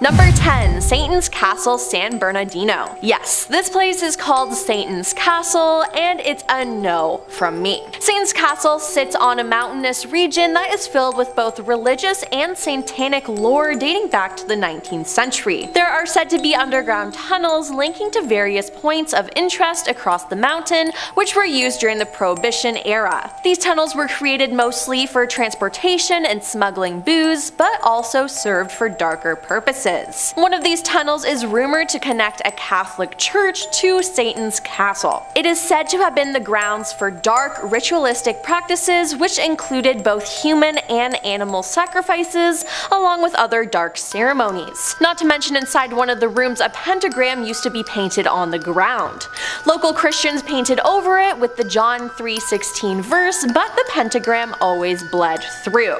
Number 10. Satan's Castle, San Bernardino. Yes, this place is called Satan's Castle, and it's a no from me. Satan's Castle sits on a mountainous region that is filled with both religious and satanic lore dating back to the 19th century. There are said to be underground tunnels linking to various points of interest across the mountain, which were used during the Prohibition era. These tunnels were created mostly for transportation and smuggling booze, but also served for darker purposes. One of these tunnels is rumored to connect a Catholic church to Satan's Castle. It is said to have been the grounds for dark, ritualistic practices which included both human and animal sacrifices, along with other dark ceremonies. Not to mention, inside one of the rooms a pentagram used to be painted on the ground. Local Christians painted over it with the John 3:16 verse, but the pentagram always bled through.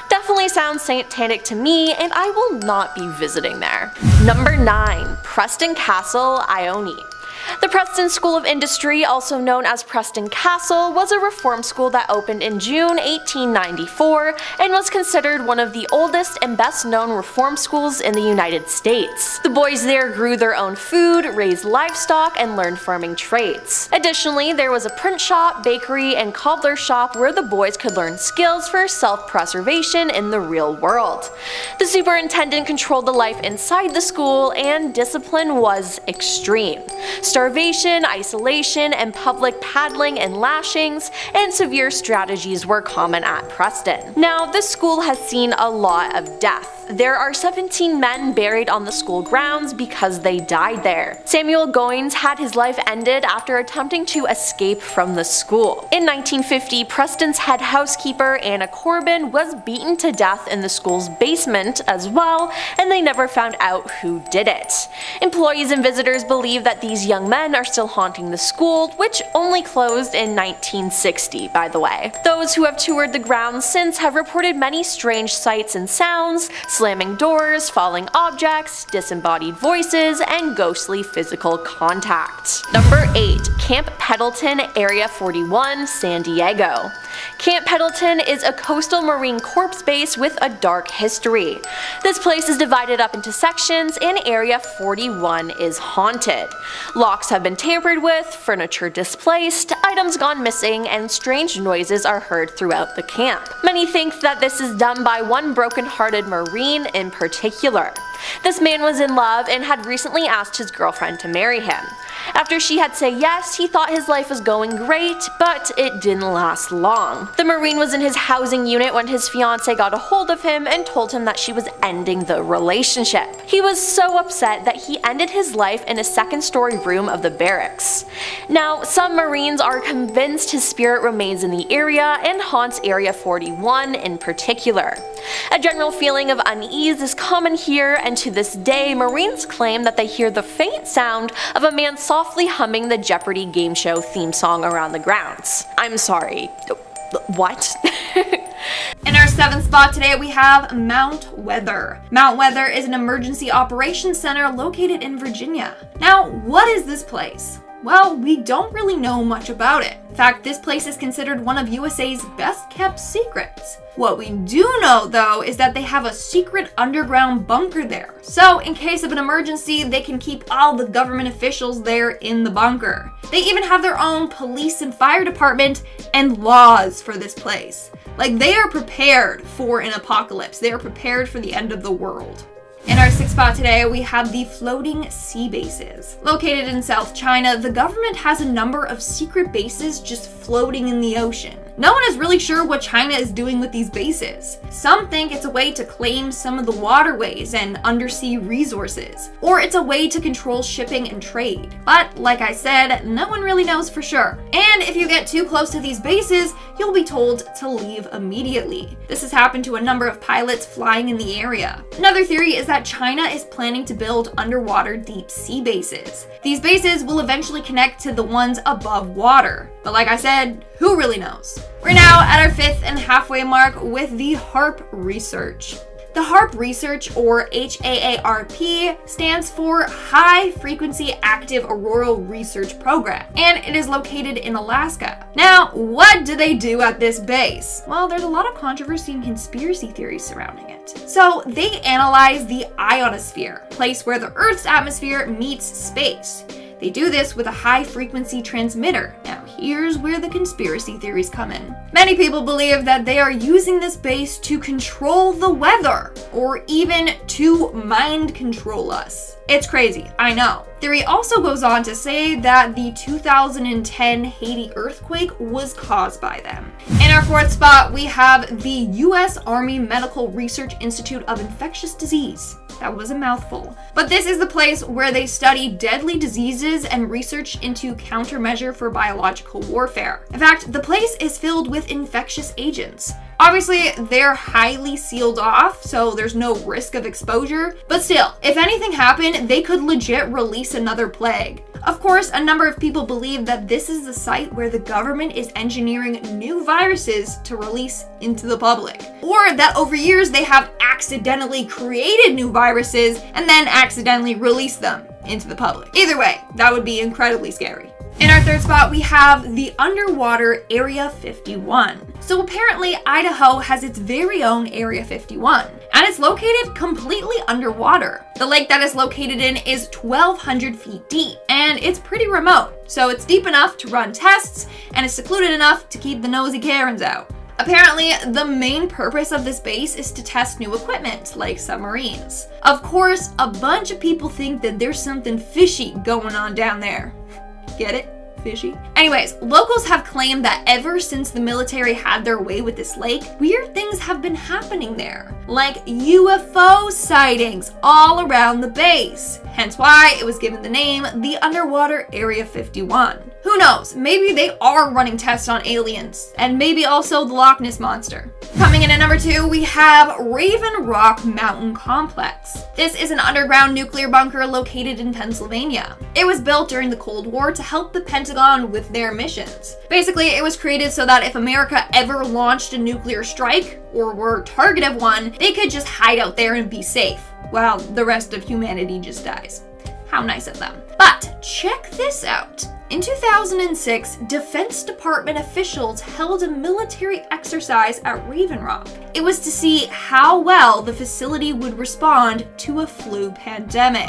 Definitely sounds satanic to me, and I will not be visiting there. Number 9. Preston Castle, Ione. The Preston School of Industry, also known as Preston Castle, was a reform school that opened in June 1894 and was considered one of the oldest and best known reform schools in the United States. The boys there grew their own food, raised livestock, and learned farming trades. Additionally, there was a print shop, bakery, and cobbler shop where the boys could learn skills for self-preservation in the real world. The superintendent controlled the life inside the school, and discipline was extreme. Starvation, isolation, and public paddling and lashings, and severe strategies were common at Preston. Now, this school has seen a lot of death. There are 17 men buried on the school grounds because they died there. Samuel Goins had his life ended after attempting to escape from the school. In 1950, Preston's head housekeeper, Anna Corbin, was beaten to death in the school's basement as well, and they never found out who did it. Employees and visitors believe that these young men are still haunting the school, which only closed in 1960, by the way. Those who have toured the grounds since have reported many strange sights and sounds, slamming doors, falling objects, disembodied voices, and ghostly physical contact. Number 8. Camp Pendleton, Area 41, San Diego. Camp Pendleton is a coastal Marine Corps base with a dark history. This place is divided up into sections, and Area 41 is haunted. Locks have been tampered with, furniture displaced, items gone missing, and strange noises are heard throughout the camp. Many think that this is done by one broken-hearted Marine in particular. This man was in love and had recently asked his girlfriend to marry him. After she had said yes, he thought his life was going great, but it didn't last long. The Marine was in his housing unit when his fiancée got a hold of him and told him that she was ending the relationship. He was so upset that he ended his life in a second-story room of the barracks. Now, some Marines are convinced his spirit remains in the area and haunts Area 41 in particular. A general feeling of unease is common here, and to this day, Marines claim that they hear the faint sound of a man softly humming the Jeopardy game show theme song around the grounds. I'm sorry. What? In our 7th spot today, we have Mount Weather. Mount Weather is an emergency operations center located in Virginia. Now, what is this place? Well, we don't really know much about it. In fact, this place is considered one of USA's best kept secrets. What we do know, though, is that they have a secret underground bunker there. So, in case of an emergency, they can keep all the government officials there in the bunker. They even have their own police and fire department and laws for this place. Like, they are prepared for an apocalypse. They are prepared for the end of the world. In our 6th spot today, we have the floating sea bases. Located in South China, the government has a number of secret bases just floating in the ocean. No one is really sure what China is doing with these bases. Some think it's a way to claim some of the waterways and undersea resources, or it's a way to control shipping and trade. But like I said, no one really knows for sure. And if you get too close to these bases, you'll be told to leave immediately. This has happened to a number of pilots flying in the area. Another theory is that China is planning to build underwater deep sea bases. These bases will eventually connect to the ones above water. But like I said, who really knows? We're now at our 5th and halfway mark with the HAARP research. The The HAARP research, or HAARP, stands for High Frequency Active Auroral Research Program, and it is located in Alaska. Now, what do they do at this base? Well, there's a lot of controversy and conspiracy theories surrounding it. So they analyze the ionosphere, a place where the Earth's atmosphere meets space. They do this with a high-frequency transmitter. Now, here's where the conspiracy theories come in. Many people believe that they are using this base to control the weather, or even to mind control us. It's crazy, I know. Theory also goes on to say that the 2010 Haiti earthquake was caused by them. In our fourth spot, we have the U.S. Army Medical Research Institute of Infectious Disease. That was a mouthful. But this is the place where they study deadly diseases and research into countermeasure for biological warfare. In fact, the place is filled with infectious agents. Obviously, they're highly sealed off, so there's no risk of exposure. But still, if anything happened, they could legit release another plague. Of course, a number of people believe that this is the site where the government is engineering new viruses to release into the public. Or that over years they have accidentally created new viruses and then accidentally released them into the public. Either way, that would be incredibly scary. In our third spot, we have the underwater Area 51. So apparently, Idaho has its very own Area 51, and it's located completely underwater. The lake that it's located in is 1,200 feet deep, and it's pretty remote. So it's deep enough to run tests, and it's secluded enough to keep the nosy Karens out. Apparently, the main purpose of this base is to test new equipment, like submarines. Of course, a bunch of people think that there's something fishy going on down there. Get it? Fishy? Anyways, locals have claimed that ever since the military had their way with this lake, weird things have been happening there. Like UFO sightings all around the base. Hence why it was given the name the Underwater Area 51. Who knows, maybe they are running tests on aliens, and maybe also the Loch Ness Monster. Coming in at number 2, we have Raven Rock Mountain Complex. This is an underground nuclear bunker located in Pennsylvania. It was built during the Cold War to help the Pentagon with their missions. Basically, it was created so that if America ever launched a nuclear strike, or were target of one, they could just hide out there and be safe, while the rest of humanity just dies. How nice of them. But check this out. In 2006, Defense Department officials held a military exercise at Raven Rock. It was to see how well the facility would respond to a flu pandemic.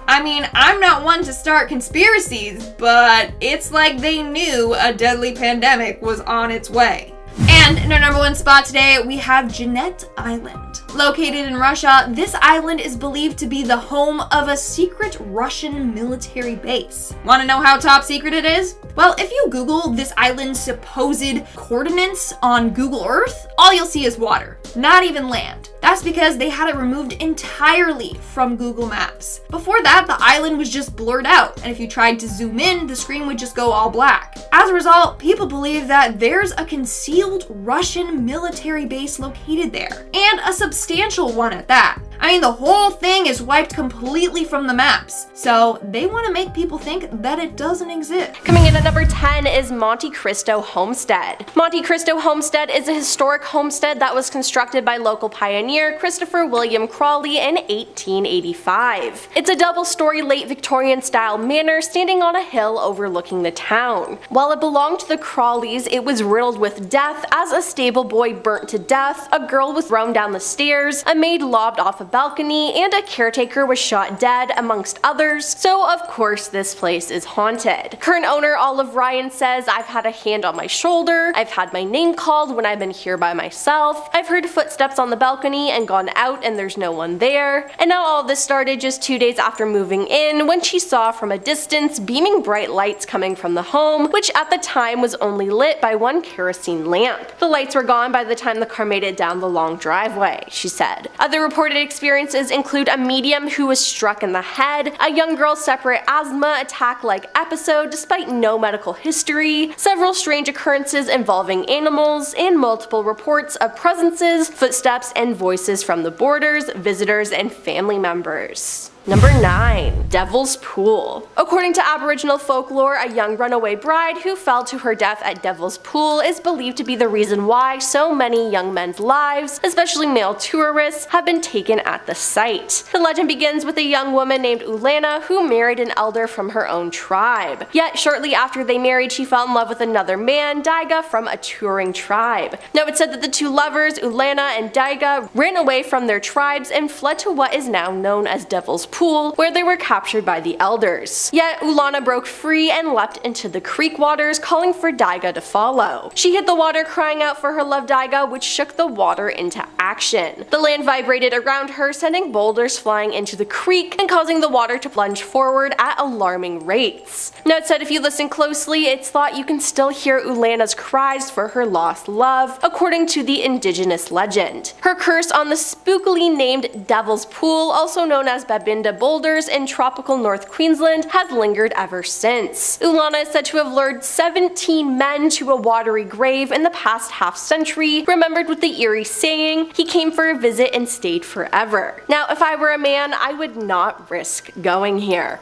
I mean, I'm not one to start conspiracies, but it's like they knew a deadly pandemic was on its way. And in our number 1 spot today, we have Jeannette Island. Located in Russia, this island is believed to be the home of a secret Russian military base. Want to know how top secret it is? Well, if you Google this island's supposed coordinates on Google Earth, all you'll see is water, not even land. That's because they had it removed entirely from Google Maps. Before that, the island was just blurred out, and if you tried to zoom in, the screen would just go all black. As a result, people believe that there's a concealed Russian military base located there, and a substantial one at that. I mean, the whole thing is wiped completely from the maps, so they want to make people think that it doesn't exist. Coming in at number 10 is Monte Cristo Homestead. Monte Cristo Homestead is a historic homestead that was constructed by local pioneer Christopher William Crawley in 1885. It's a double-story late Victorian style manor standing on a hill overlooking the town. While it belonged to the Crawleys, it was riddled with death as a stable boy burnt to death, a girl was thrown down the stairs, a maid lobbed off a balcony, and a caretaker was shot dead, amongst others, so of course this place is haunted. Current owner Olive Ryan says, "I've had a hand on my shoulder, I've had my name called when I've been here by myself, I've heard footsteps on the balcony and gone out and there's no one there." And now all of this started just 2 days after moving in, when she saw from a distance beaming bright lights coming from the home, which at the time was only lit by one kerosene lamp. The lights were gone by the time the car made it down the long driveway, she said. Other reported experiences include a medium who was struck in the head, a young girl's separate asthma attack-like episode despite no medical history, several strange occurrences involving animals, and multiple reports of presences, footsteps, and voices from the boarders, visitors, and family members. Number 9. Devil's Pool. According to Aboriginal folklore, a young runaway bride who fell to her death at Devil's Pool is believed to be the reason why so many young men's lives, especially male tourists, have been taken at the site. The legend begins with a young woman named Ulana who married an elder from her own tribe. Yet shortly after they married, she fell in love with another man, Daiga, from a touring tribe. Now it's said that the two lovers, Ulana and Daiga, ran away from their tribes and fled to what is now known as Devil's Pool, where they were captured by the elders. Yet Ulana broke free and leapt into the creek waters, calling for Daiga to follow. She hit the water, crying out for her love Daiga, which shook the water into action. The land vibrated around her, sending boulders flying into the creek and causing the water to plunge forward at alarming rates. Now it's said if you listen closely, it's thought you can still hear Ulana's cries for her lost love, according to the indigenous legend. Her curse on the spookily named Devil's Pool, also known as Babinda Boulders in tropical North Queensland, has lingered ever since. Ulana is said to have lured 17 men to a watery grave in the past half century, remembered with the eerie saying, "He came for a visit and stayed forever." Now, if I were a man, I would not risk going here.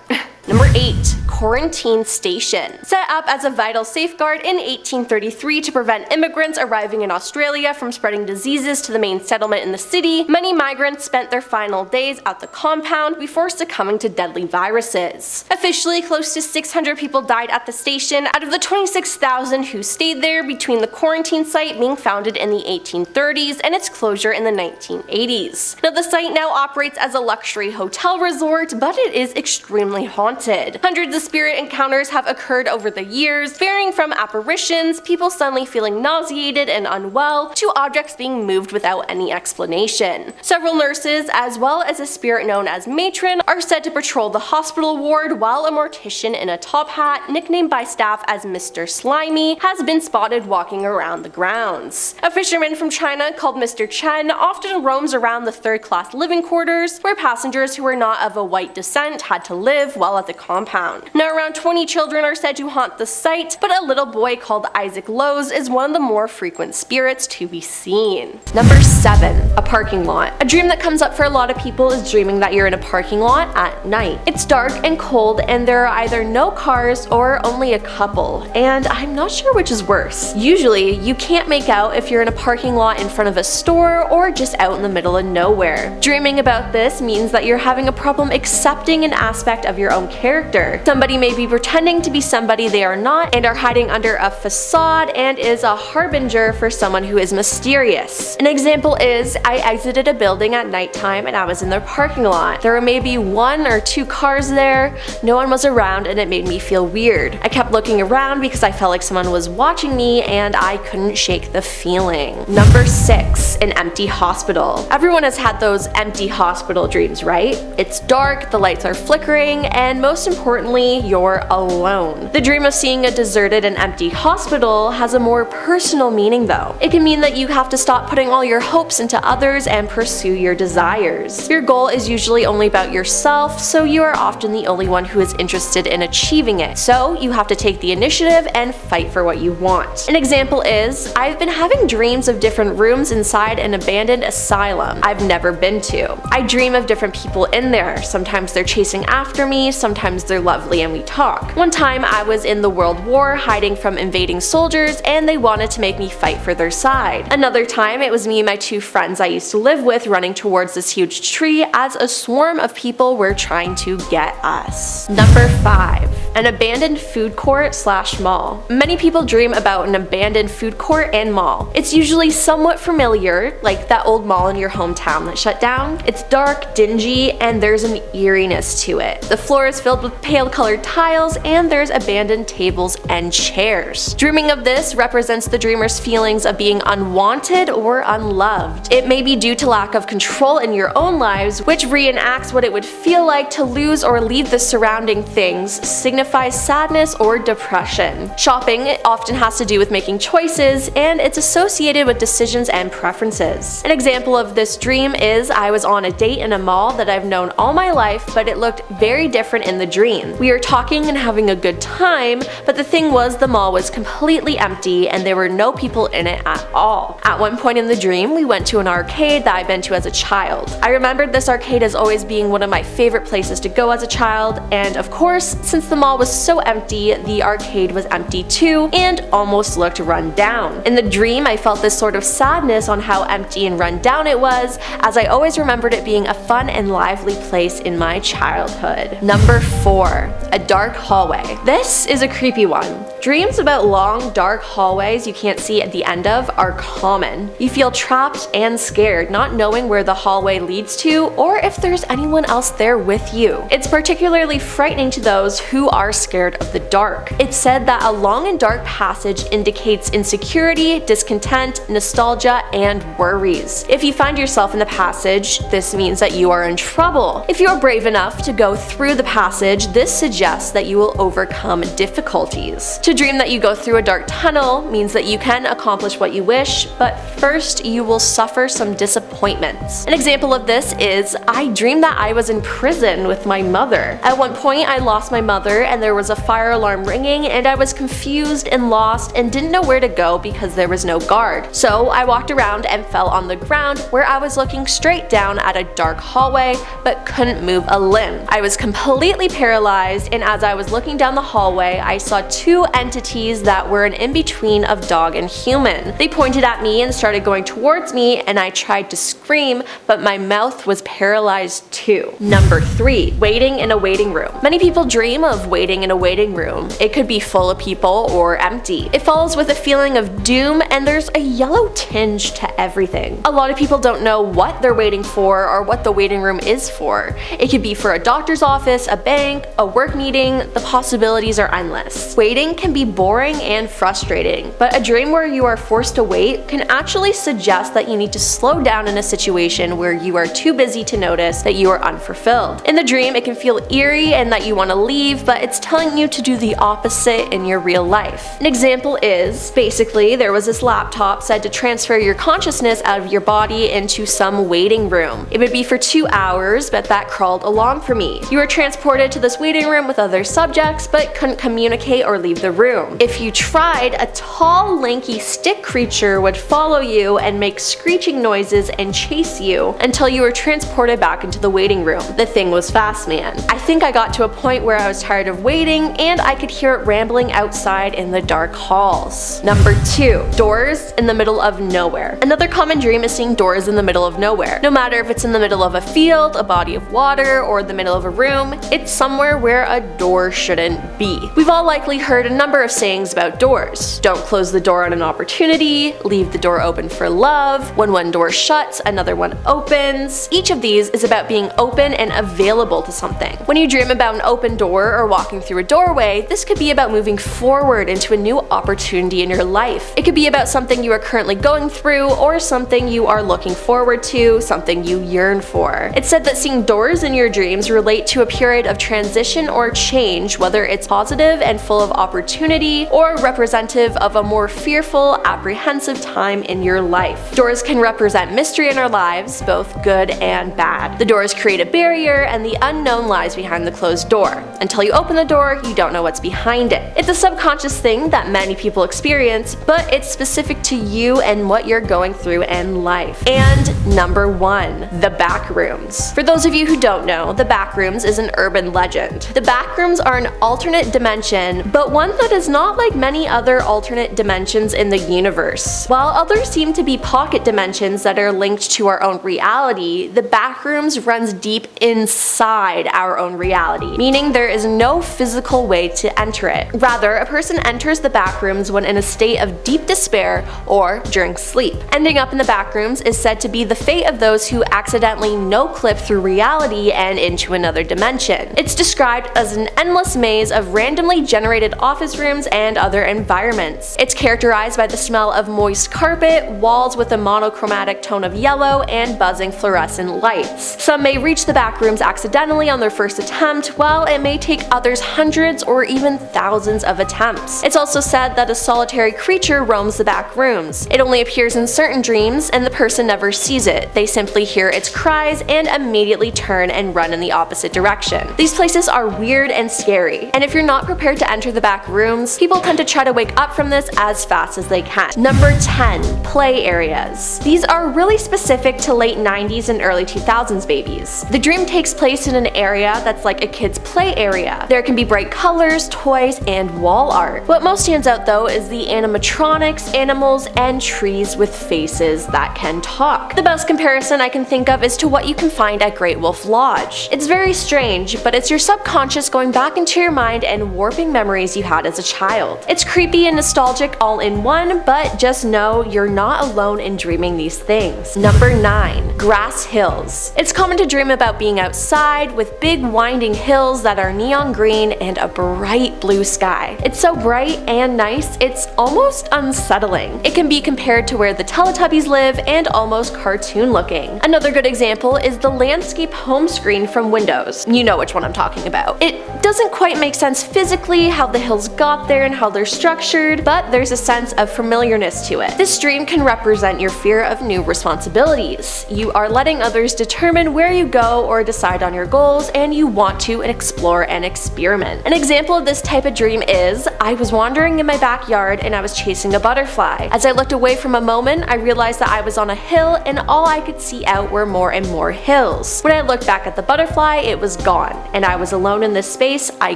Number 8. Quarantine Station. Set up as a vital safeguard in 1833 to prevent immigrants arriving in Australia from spreading diseases to the main settlement in the city, many migrants spent their final days at the compound before succumbing to deadly viruses. Officially, close to 600 people died at the station out of the 26,000 who stayed there between the quarantine site being founded in the 1830s and its closure in the 1980s. Now the site now operates as a luxury hotel resort, but it is extremely haunted. Hundreds of spirit encounters have occurred over the years, varying from apparitions, people suddenly feeling nauseated and unwell, to objects being moved without any explanation. Several nurses, as well as a spirit known as matron, are said to patrol the hospital ward, while a mortician in a top hat, nicknamed by staff as Mr. Slimy, has been spotted walking around the grounds. A fisherman from China called Mr. Chen often roams around the third-class living quarters, where passengers who were not of a white descent had to live while at the compound. Now around 20 children are said to haunt the site, but a little boy called Isaac Lowe's is one of the more frequent spirits to be seen. Number 7. A parking lot. A dream that comes up for a lot of people is dreaming that you're in a parking lot at night. It's dark and cold and there are either no cars or only a couple, and I'm not sure which is worse. Usually, you can't make out if you're in a parking lot in front of a store or just out in the middle of nowhere. Dreaming about this means that you're having a problem accepting an aspect of your own character. Somebody may be pretending to be somebody they are not and are hiding under a facade and is a harbinger for someone who is mysterious. An example is, I exited a building at nighttime and I was in their parking lot. There were maybe 1 or 2 cars there, no one was around, and it made me feel weird. I kept looking around because I felt like someone was watching me and I couldn't shake the feeling. Number 6. An empty hospital. Everyone has had those empty hospital dreams, right? It's dark, the lights are flickering, and most importantly, you're alone. The dream of seeing a deserted and empty hospital has a more personal meaning though. It can mean that you have to stop putting all your hopes into others and pursue your desires. Your goal is usually only about yourself, so you are often the only one who is interested in achieving it. So you have to take the initiative and fight for what you want. An example is, I've been having dreams of different rooms inside an abandoned asylum I've never been to. I dream of different people in there. Sometimes they're chasing after me, sometimes they're lovely and we talk. One time I was in the World War hiding from invading soldiers and they wanted to make me fight for their side. Another time it was me and my 2 friends I used to live with running towards this huge tree as a swarm of people were trying to get us. Number 5. An abandoned food court / mall. Many people dream about an abandoned food court and mall. It's usually somewhat familiar, like that old mall in your hometown that shut down. It's dark, dingy, and there's an eeriness to it. The floor is filled with pale colored tiles and there's abandoned tables and chairs. Dreaming of this represents the dreamer's feelings of being unwanted or unloved. It may be due to lack of control in your own lives, which reenacts what it would feel like to lose or leave the surrounding things, signifies sadness or depression. Shopping often has to do with making choices, and it's associated with decisions and preferences. An example of this dream is, I was on a date in a mall that I've known all my life, but it looked very different in the dream. We We were talking and having a good time, but the thing was the mall was completely empty and there were no people in it at all. At one point in the dream, we went to an arcade that I'd been to as a child. I remembered this arcade as always being one of my favorite places to go as a child, and of course, since the mall was so empty, the arcade was empty too and almost looked run down. In the dream, I felt this sort of sadness on how empty and run down it was, as I always remembered it being a fun and lively place in my childhood. Number 4. A dark hallway. This is a creepy one. Dreams about long, dark hallways you can't see at the end of are common. You feel trapped and scared, not knowing where the hallway leads to or if there's anyone else there with you. It's particularly frightening to those who are scared of the dark. It's said that a long and dark passage indicates insecurity, discontent, nostalgia, and worries. If you find yourself in the passage, this means that you are in trouble. If you're brave enough to go through the passage, this suggests that you will overcome difficulties. To dream that you go through a dark tunnel means that you can accomplish what you wish, but first you will suffer some disappointments. An example of this is I dreamed that I was in prison with my mother. At one point I lost my mother and there was a fire alarm ringing and I was confused and lost and didn't know where to go because there was no guard. So I walked around and fell on the ground where I was looking straight down at a dark hallway but couldn't move a limb. I was completely paralyzed, and as I was looking down the hallway I saw two entities that were an in-between of dog and human. They pointed at me and started going towards me, and I tried to scream, but my mouth was paralyzed too. Number 3. Waiting in a waiting room. Many people dream of waiting in a waiting room. It could be full of people or empty. It follows with a feeling of doom, and there's a yellow tinge to everything. A lot of people don't know what they're waiting for or what the waiting room is for. It could be for a doctor's office, a bank, a work meeting. The possibilities are endless. Waiting can be boring and frustrating, but a dream where you are forced to wait can actually suggest that you need to slow down in a situation where you are too busy to notice that you are unfulfilled. In the dream, it can feel eerie and that you want to leave, but it's telling you to do the opposite in your real life. An example is, basically, there was this laptop said to transfer your consciousness out of your body into some waiting room. It would be for 2 hours, but that crawled along for me. You were transported to this waiting room with other subjects, but couldn't communicate or leave the room. If you tried, a tall, lanky stick creature would follow you and make screeching noises and chase you until you were transported back into the waiting room. The thing was fast, man. I think I got to a point where I was tired of waiting and I could hear it rambling outside in the dark halls. Number 2. Doors in the middle of nowhere. Another common dream is seeing doors in the middle of nowhere. No matter if it's in the middle of a field, a body of water, or the middle of a room, it's somewhere where a door shouldn't be. We've all likely heard a number of sayings about doors. Don't close the door on an opportunity, leave the door open for love, when one door shuts, another one opens. Each of these is about being open and available to something. When you dream about an open door or walking through a doorway, this could be about moving forward into a new opportunity in your life. It could be about something you are currently going through or something you are looking forward to, something you yearn for. It's said that seeing doors in your dreams relate to a period of transition or change, whether it's positive and full of opportunity or representative of a more fearful, apprehensive time in your life. Doors can represent mystery in our lives, both good and bad. The doors create a barrier and the unknown lies behind the closed door. Until you open the door, you don't know what's behind it. It's a subconscious thing that many people experience, but it's specific to you and what you're going through in life. And number 1, the back rooms. For those of you who don't know, the back rooms is an urban legend. The back rooms are an alternate dimension, but one that is not like many other alternate dimensions in the universe. While others seem to be pocket dimensions that are linked to our own reality, the back rooms runs deep inside our own reality, meaning there is no physical way to enter it. Rather, a person enters the back rooms when in a state of deep despair or during sleep. Ending up in the back rooms is said to be the fate of those who accidentally no-clip through reality and into another dimension. It's described as an endless maze of randomly generated office rooms and other environments. It's characterized by the smell of moist carpet, walls with a monochromatic tone of yellow, and buzzing fluorescent lights. Some may reach the back rooms accidentally on their first attempt, while it may take others hundreds or even thousands of attempts. It's also said that a solitary creature roams the back rooms. It only appears in certain dreams and the person never sees it. They simply hear its cries and immediately turn and run in the opposite direction. These places are weird and scary. And if you're not prepared to enter the back rooms, people tend to try to wake up from this as fast as they can. Number 10. Play areas. These are really specific to late 90s and early 2000s babies. The dream takes place in an area that's like a kid's play area. There can be bright colors, toys, and wall art. What most stands out though is the animatronics, animals, and trees with faces that can talk. The best comparison I can think of is to what you can find at Great Wolf Lodge. It's very strange, but it's your subconscious going back into your mind and warping memories you had as a child. It's creepy and nostalgic all in one, but just know you're not alone in dreaming these things. Number 9. Grass hills. It's common to dream about being outside with big winding hills that are neon green and a bright blue sky. It's so bright and nice, it's almost unsettling. It can be compared to where the Teletubbies live and almost cartoon looking. Another good example is the landscape home screen from Windows. You know which one I'm talking about. It doesn't quite make sense physically how the hills got there and how they're structured, but there's a sense of familiarness to it. This dream can represent your fear of new responsibilities. You are letting others determine where you go or decide on your goals, and you want to explore and experiment. An example of this type of dream is, I was wandering in my backyard and I was chasing a butterfly. As I looked away from a moment, I realized that I was on a hill and all I could see out were more and more hills. When I looked back at the butterfly, it was gone, and I was alone in this space I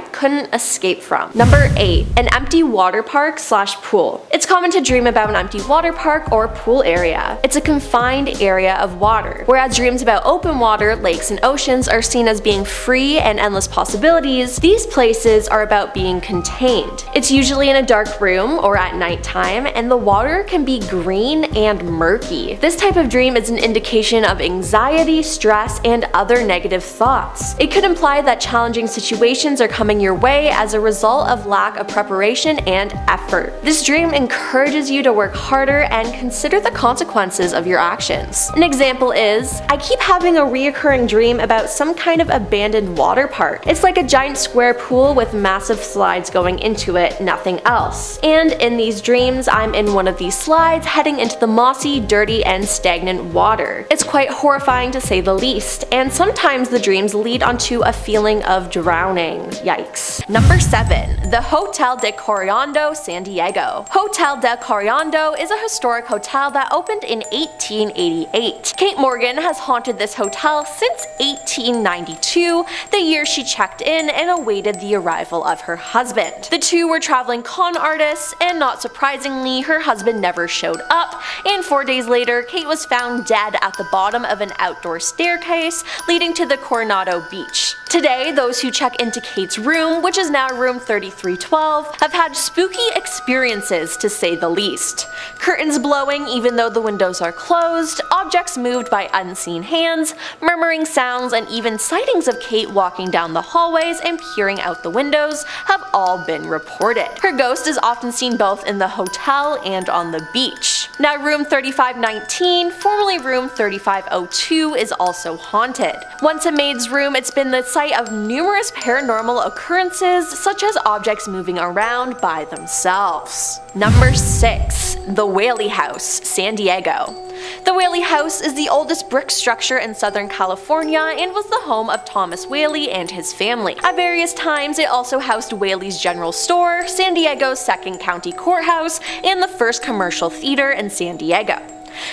couldn't escape from. Number 8. An empty water park / pool. It's common to dream about an empty water park or pool area. It's a confined area of water, whereas dreams about open water, lakes, and oceans are seen as being free and endless possibilities. These places are about being contained. It's usually in a dark room or at nighttime, and the water can be green and murky. This type of dream is an indication of anxiety, stress, and other negative thoughts. It could imply that challenging situations are coming your way as a result of lack of preparation and effort. This dream encourages you to work harder and consider the consequences of your actions. An example is, I keep having a reoccurring dream about some kind of abandoned water park. It's like a giant square pool with massive slides going into it, nothing else. And in these dreams, I'm in one of these slides heading into the mossy, dirty, and stagnant water. It's quite horrifying to say the least, and sometimes the dreams lead onto a feeling of drowning. Yikes. Number 7. The Hotel de Coriando, San Diego. Hotel de Coriando is a historic hotel that opened in 1888. Kate Morgan has haunted this hotel since 1892, the year she checked in and awaited the arrival of her husband. The two were traveling con artists, and not surprisingly, her husband never showed up, and 4 days later, Kate was found dead at the bottom of an outdoor staircase leading to the Coronado Beach. Today, those who check into Kate's room, which is now room 3312, have had spooky experiences to say the least. Curtains blowing even though the windows are closed, objects moved by unseen hands, murmuring sounds, and even sightings of Kate walking down the hallways and peering out the windows have all been reported. Her ghost is often seen both in the hotel and on the beach. Now room 3519, formerly room 3502, is also haunted. Once a maid's room, it's been the site of numerous paranormal occurrences, such as objects moving around by themselves. Number 6. The Whaley House, San Diego. The Whaley House is the oldest brick structure in Southern California and was the home of Thomas Whaley and his family. At various times, it also housed Whaley's General Store, San Diego's second county courthouse, and the first commercial theater in San Diego.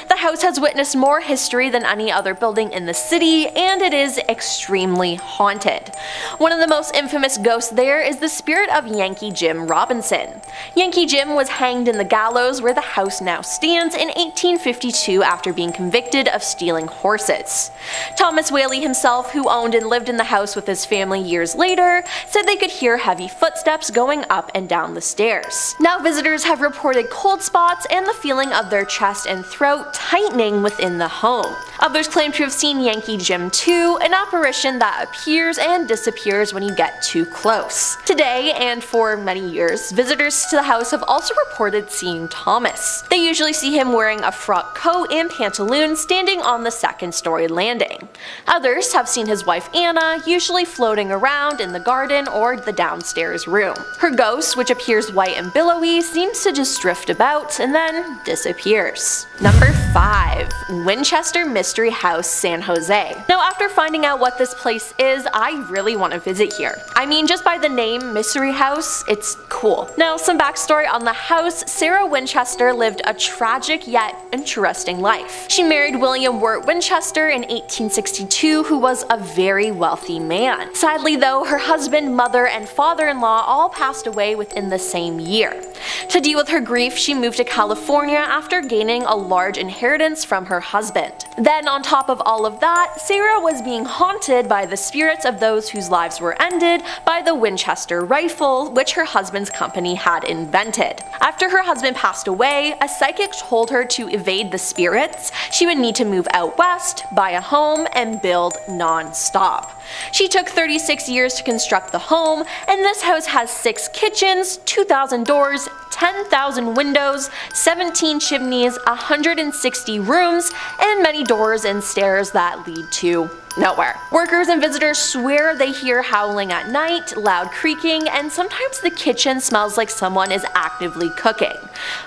The house has witnessed more history than any other building in the city, and it is extremely haunted. One of the most infamous ghosts there is the spirit of Yankee Jim Robinson. Yankee Jim was hanged in the gallows where the house now stands in 1852 after being convicted of stealing horses. Thomas Whaley himself, who owned and lived in the house with his family years later, said they could hear heavy footsteps going up and down the stairs. Now visitors have reported cold spots and the feeling of their chest and throat tightening within the home. Others claim to have seen Yankee Jim too, an apparition that appears and disappears when you get too close. Today, and for many years, visitors to the house have also reported seeing Thomas. They usually see him wearing a frock coat and pantaloons standing on the second-story landing. Others have seen his wife Anna, usually floating around in the garden or the downstairs room. Her ghost, which appears white and billowy, seems to just drift about and then disappears. Number 5. Winchester Mystery Mystery House San Jose. Now, after finding out what this place is, I really want to visit here. I mean, just by the name Mystery House, it's cool. Now, some backstory on the house. Sarah Winchester lived a tragic yet interesting life. She married William Wirt Winchester in 1862, who was a very wealthy man. Sadly though, her husband, mother, and father-in-law all passed away within the same year. To deal with her grief, she moved to California after gaining a large inheritance from her husband. Then, on top of all of that, Sarah was being haunted by the spirits of those whose lives were ended by the Winchester rifle, which her husband's company had invented. After her husband passed away, a psychic told her to evade the spirits, she would need to move out west, buy a home, and build non-stop. She took 36 years to construct the home, and this house has 6 kitchens, 2,000 doors, 10,000 windows, 17 chimneys, 160 rooms, and many doors and stairs that lead to nowhere. Workers and visitors swear they hear howling at night, loud creaking, and sometimes the kitchen smells like someone is actively cooking.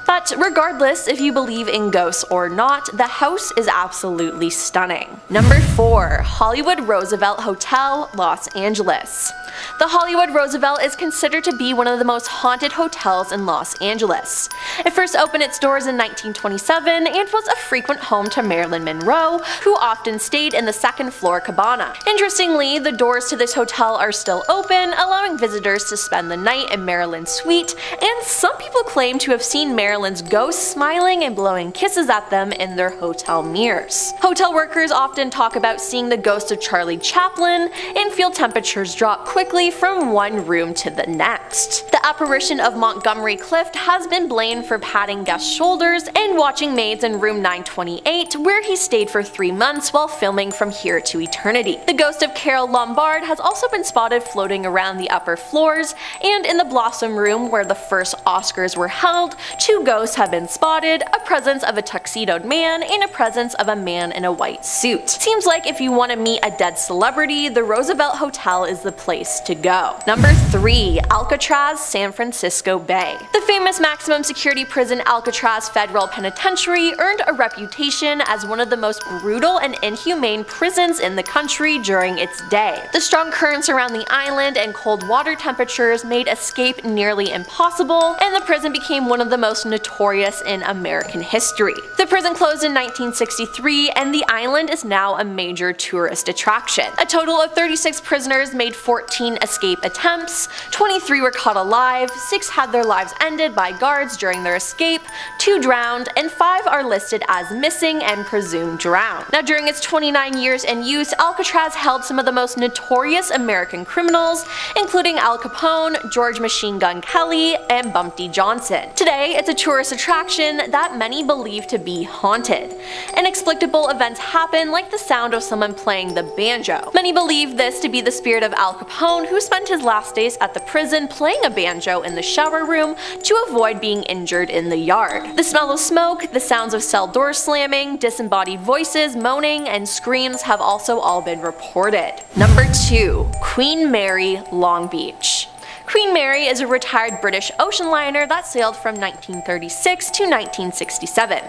But regardless if you believe in ghosts or not, the house is absolutely stunning. Number 4. Hollywood Roosevelt Hotel, Los Angeles. The Hollywood Roosevelt is considered to be one of the most haunted hotels in Los Angeles. It first opened its doors in 1927 and was a frequent home to Marilyn Monroe, who often stayed in the second floor cabana. Interestingly, the doors to this hotel are still open, allowing visitors to spend the night in Marilyn's suite, and some people claim to have seen Marilyn's ghost smiling and blowing kisses at them in their hotel mirrors. Hotel workers often talk about seeing the ghost of Charlie Chaplin and feel temperatures drop quickly from one room to the next. The apparition of Montgomery Clift has been blamed for patting guests' shoulders and watching maids in room 928, where he stayed for 3 months while filming From Here to Eternity. The ghost of Carole Lombard has also been spotted floating around the upper floors, and in the Blossom Room, where the first Oscars were held, 2 ghosts have been spotted, a presence of a tuxedoed man and a presence of a man in a white suit. Seems like if you want to meet a dead celebrity, the Roosevelt Hotel is the place to go. Number 3. Alcatraz, San Francisco Bay. The famous maximum security prison Alcatraz Federal Penitentiary earned a reputation as one of the most brutal and inhumane prisons in the country during its day. The strong currents around the island and cold water temperatures made escape nearly impossible, and the prison became one of the most notorious in American history. The prison closed in 1963, and the island is now a major tourist attraction. A total of 36 prisoners made 14 escape attempts, 23 were caught alive, 6 had their lives ended by guards during their escape, 2 drowned, and 5 are listed as missing and presumed drowned. Now, during its 29 years in use, Alcatraz held some of the most notorious American criminals, including Al Capone, George Machine Gun Kelly, and Bumpty Johnson. Today, it's a tourist attraction that many believe to be haunted. Inexplicable events happen, like the sound of someone playing the banjo. Many believe this to be the spirit of Al Capone, who spent his last days at the prison playing a banjo in the shower room to avoid being injured in the yard. The smell of smoke, the sounds of cell doors slamming, disembodied voices, moaning, and screams have also all been reported. Number 2. Queen Mary, Long Beach. Queen Mary is a retired British ocean liner that sailed from 1936 to 1967.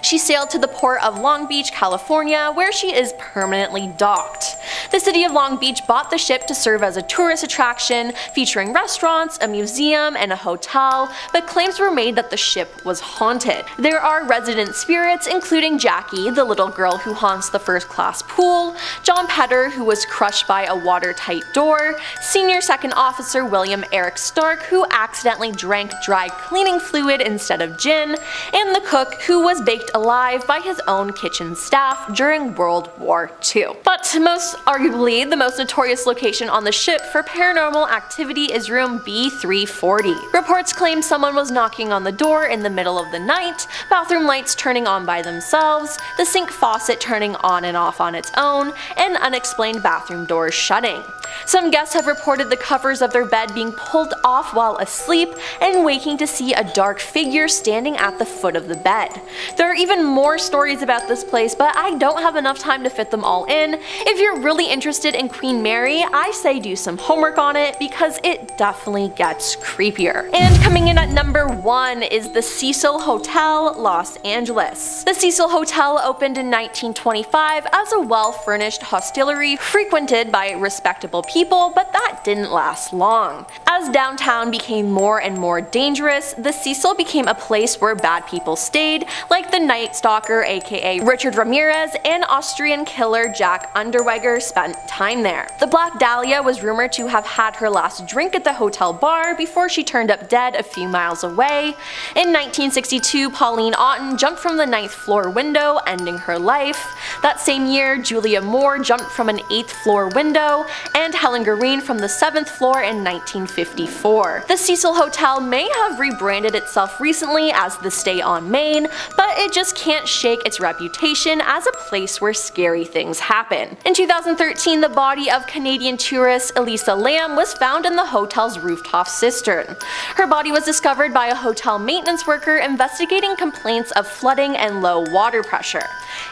She sailed to the port of Long Beach, California, where she is permanently docked. The city of Long Beach bought the ship to serve as a tourist attraction, featuring restaurants, a museum, and a hotel, but claims were made that the ship was haunted. There are resident spirits, including Jackie, the little girl who haunts the first-class pool, John Petter, who was crushed by a watertight door, Senior Second Officer William Eric Stark, who accidentally drank dry cleaning fluid instead of gin, and the cook, who was baked alive by his own kitchen staff during World War II. But most arguably, the most notorious location on the ship for paranormal activity is room B340. Reports claim someone was knocking on the door in the middle of the night, bathroom lights turning on by themselves, the sink faucet turning on and off on its own, and unexplained bathroom doors shutting. Some guests have reported the covers of their bed being pulled off while asleep and waking to see a dark figure standing at the foot of the bed. There are even more stories about this place, but I don't have enough time to fit them all in. If you're really interested in Queen Mary, I say do some homework on it because it definitely gets creepier. And coming in at number 1 is the Cecil Hotel, Los Angeles. The Cecil Hotel opened in 1925 as a well-furnished hostelry frequented by respectable people, but that didn't last long. As downtown became more and more dangerous, the Cecil became a place where bad people stayed, like the Night Stalker aka Richard Ramirez and Austrian killer Jack Unterweger spent time there. The Black Dahlia was rumored to have had her last drink at the hotel bar before she turned up dead a few miles away. In 1962, Pauline Otten jumped from the 9th floor window, ending her life. That same year, Julia Moore jumped from an 8th floor window, and Helen Green from the 7th floor in 1954. The Cecil Hotel may have rebranded itself recently as the Stay on Main, but it just can't shake its reputation as a place where scary things happen. In 2013, the body of Canadian tourist Elisa Lam was found in the hotel's rooftop cistern. Her body was discovered by a hotel maintenance worker investigating complaints of flooding and low water pressure.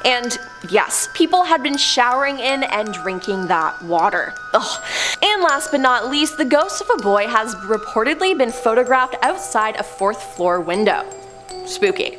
And yes, people had been showering in and drinking that water. Ugh. And last but not least, the ghost of a boy has reportedly been photographed outside a 4th floor window. Spooky.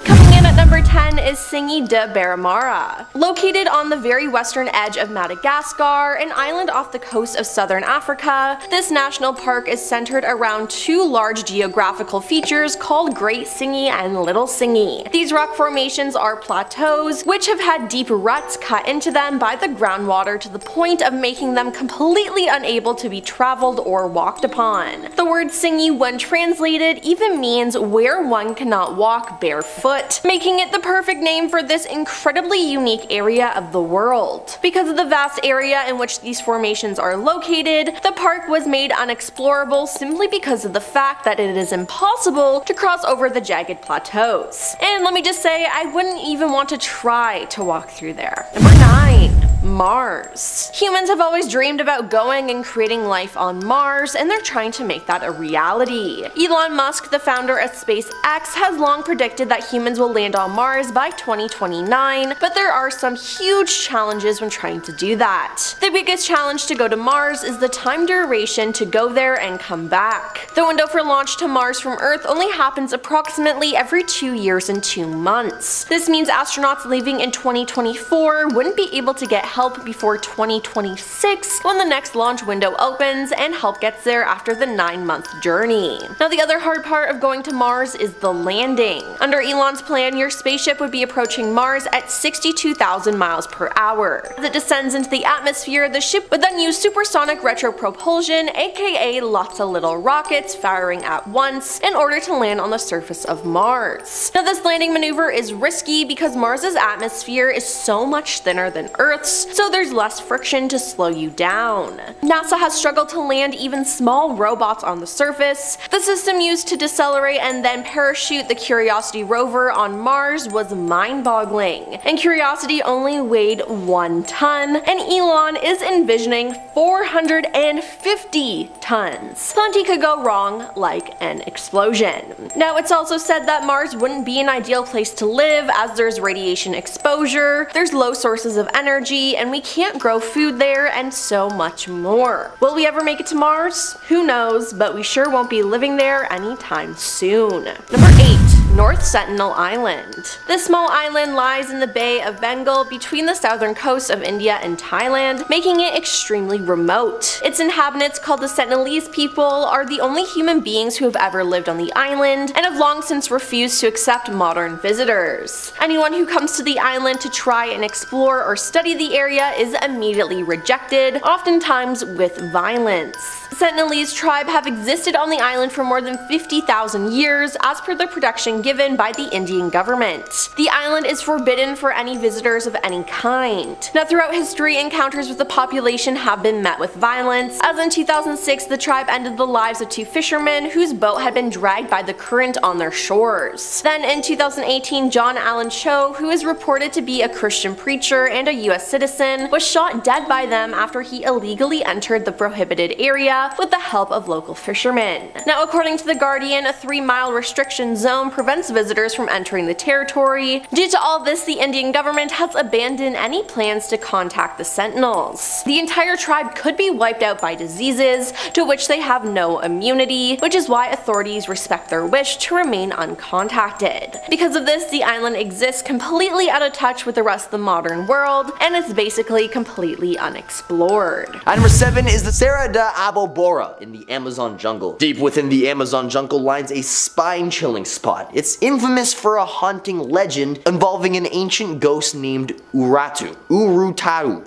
Coming in at number 10 is Tsingy de Barramara. Located on the very western edge of Madagascar, an island off the coast of southern Africa, this national park is centered around 2 large geographical features called Great Tsingy and Little Tsingy. These rock formations are plateaus, which have had deep ruts cut into them by the groundwater to the point of making them completely unable to be traveled or walked upon. The word Tsingy, when translated, even means where one cannot walk barefoot, making it the perfect name for this incredibly unique area of the world. Because of the vast area in which these formations are located, the park was made unexplorable simply because of the fact that it is impossible to cross over the jagged plateaus. And let me just say, I wouldn't even want to try to walk through there. Number 9. Mars. Humans have always dreamed about going and creating life on Mars, and they're trying to make that a reality. Elon Musk, the founder of SpaceX, has long predicted that humans will land on Mars by 2029, but there are some huge challenges when trying to do that. The biggest challenge to go to Mars is the time duration to go there and come back. The window for launch to Mars from Earth only happens approximately every 2 years and 2 months. This means astronauts leaving in 2024 wouldn't be able to get help before 2026 when the next launch window opens and help gets there after the 9-month journey. Now the other hard part of going to Mars is the landing. Under Elon's plan, your spaceship would be approaching Mars at 62,000 miles per hour. As it descends into the atmosphere, the ship would then use supersonic retropropulsion, aka lots of little rockets firing at once, in order to land on the surface of Mars. Now this landing maneuver is risky because Mars's atmosphere is so much thinner than Earth's, so there's less friction to slow you down. NASA has struggled to land even small robots on the surface. The system used to decelerate and then parachute the Curiosity rover on Mars was mind-boggling, and Curiosity only weighed 1 ton, and Elon is envisioning 450 tons. Plenty could go wrong, like an explosion. Now it's also said that Mars wouldn't be an ideal place to live as there's radiation exposure, there's low sources of energy, and we can't grow food there, and so much more. Will we ever make it to Mars? Who knows, but we sure won't be living there anytime soon. Number 8. North Sentinel Island. This small island lies in the Bay of Bengal between the southern coasts of India and Thailand, making it extremely remote. Its inhabitants, called the Sentinelese people, are the only human beings who have ever lived on the island and have long since refused to accept modern visitors. Anyone who comes to the island to try and explore or study the area is immediately rejected, oftentimes with violence. The Sentinelese tribe have existed on the island for more than 50,000 years as per the production given by the Indian government. The island is forbidden for any visitors of any kind. Now, throughout history, encounters with the population have been met with violence, as in 2006 the tribe ended the lives of 2 fishermen whose boat had been dragged by the current on their shores. Then in 2018, John Allen Cho, who is reported to be a Christian preacher and a US citizen, was shot dead by them after he illegally entered the prohibited area with the help of local fishermen. Now, according to The Guardian, a 3-mile restriction zone prevents visitors from entering the territory. Due to all this, the Indian government has abandoned any plans to contact the Sentinels. The entire tribe could be wiped out by diseases to which they have no immunity, which is why authorities respect their wish to remain uncontacted. Because of this, the island exists completely out of touch with the rest of the modern world, and it's basically completely unexplored. At number 7 is the Serra da Abobora in the Amazon jungle. Deep within the Amazon jungle lies a spine-chilling spot. It's infamous for a haunting legend involving an ancient ghost named Urutau,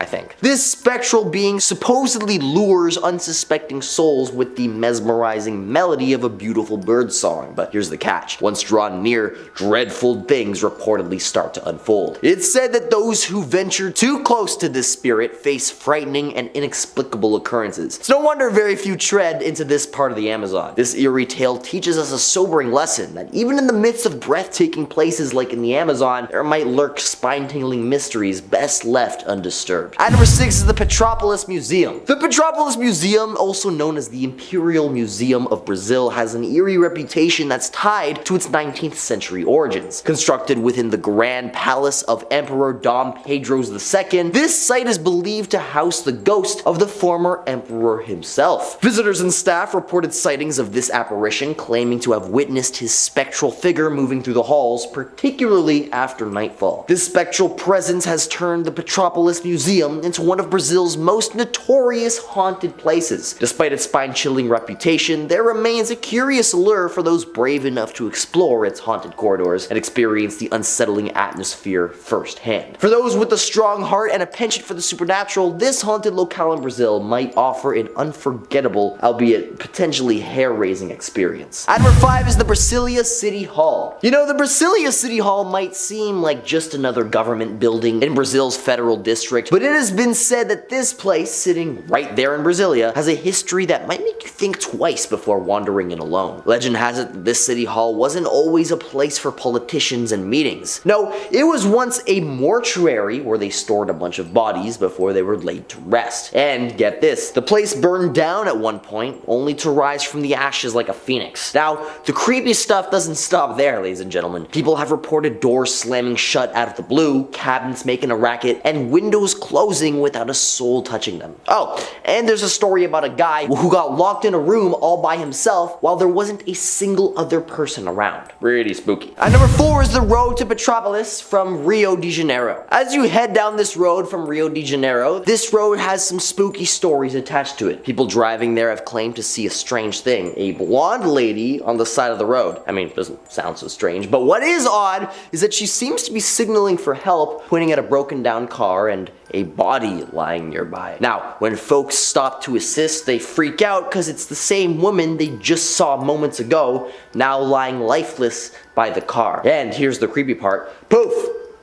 I think. This spectral being supposedly lures unsuspecting souls with the mesmerizing melody of a beautiful bird song, but here's the catch. Once drawn near, dreadful things reportedly start to unfold. It's said that those who venture too close to this spirit face frightening and inexplicable occurrences. It's no wonder very few tread into this part of the Amazon. This eerie tale teaches us a sobering lesson that even in the midst of breathtaking places like in the Amazon, there might lurk spine-tingling mysteries best left undisturbed. At number 6 is the Petropolis Museum. The Petropolis Museum, also known as the Imperial Museum of Brazil, has an eerie reputation that's tied to its 19th century origins. Constructed within the Grand Palace of Emperor Dom Pedro II, this site is believed to house the ghost of the former emperor himself. Visitors and staff reported sightings of this apparition, claiming to have witnessed his spectral figure moving through the halls, particularly after nightfall. This spectral presence has turned the Petropolis Museum into one of Brazil's most notorious haunted places. Despite its spine-chilling reputation, there remains a curious allure for those brave enough to explore its haunted corridors and experience the unsettling atmosphere firsthand. For those with a strong heart and a penchant for the supernatural, this haunted locale in Brazil might offer an unforgettable, albeit potentially hair-raising experience. At number 5 is the Brasilia City Hall. You know, the Brasilia City Hall might seem like just another government building in Brazil's federal district, but it has been said that this place, sitting right there in Brasilia, has a history that might make you think twice before wandering in alone. Legend has it that this city hall wasn't always a place for politicians and meetings. No, it was once a mortuary where they stored a bunch of bodies before they were laid to rest. And get this, the place burned down at one point, only to rise from the ashes like a phoenix. Now, the creepy stuff doesn't stop there, ladies and gentlemen. People have reported doors slamming shut out of the blue, cabinets making a racket, and windows closing without a soul touching them. Oh, and there's a story about a guy who got locked in a room all by himself while there wasn't a single other person around. Pretty spooky. At number 4 is the road to Petropolis from Rio de Janeiro. As you head down this road from Rio de Janeiro, this road has some spooky stories attached to it. People driving there have claimed to see a strange thing. A blonde lady on the side of the road. I mean, it doesn't sound so strange, but what is odd is that she seems to be signaling for help, pointing at a broken down car and a body lying nearby. Now, when folks stop to assist, they freak out because it's the same woman they just saw moments ago, now lying lifeless by the car. And here's the creepy part. Poof!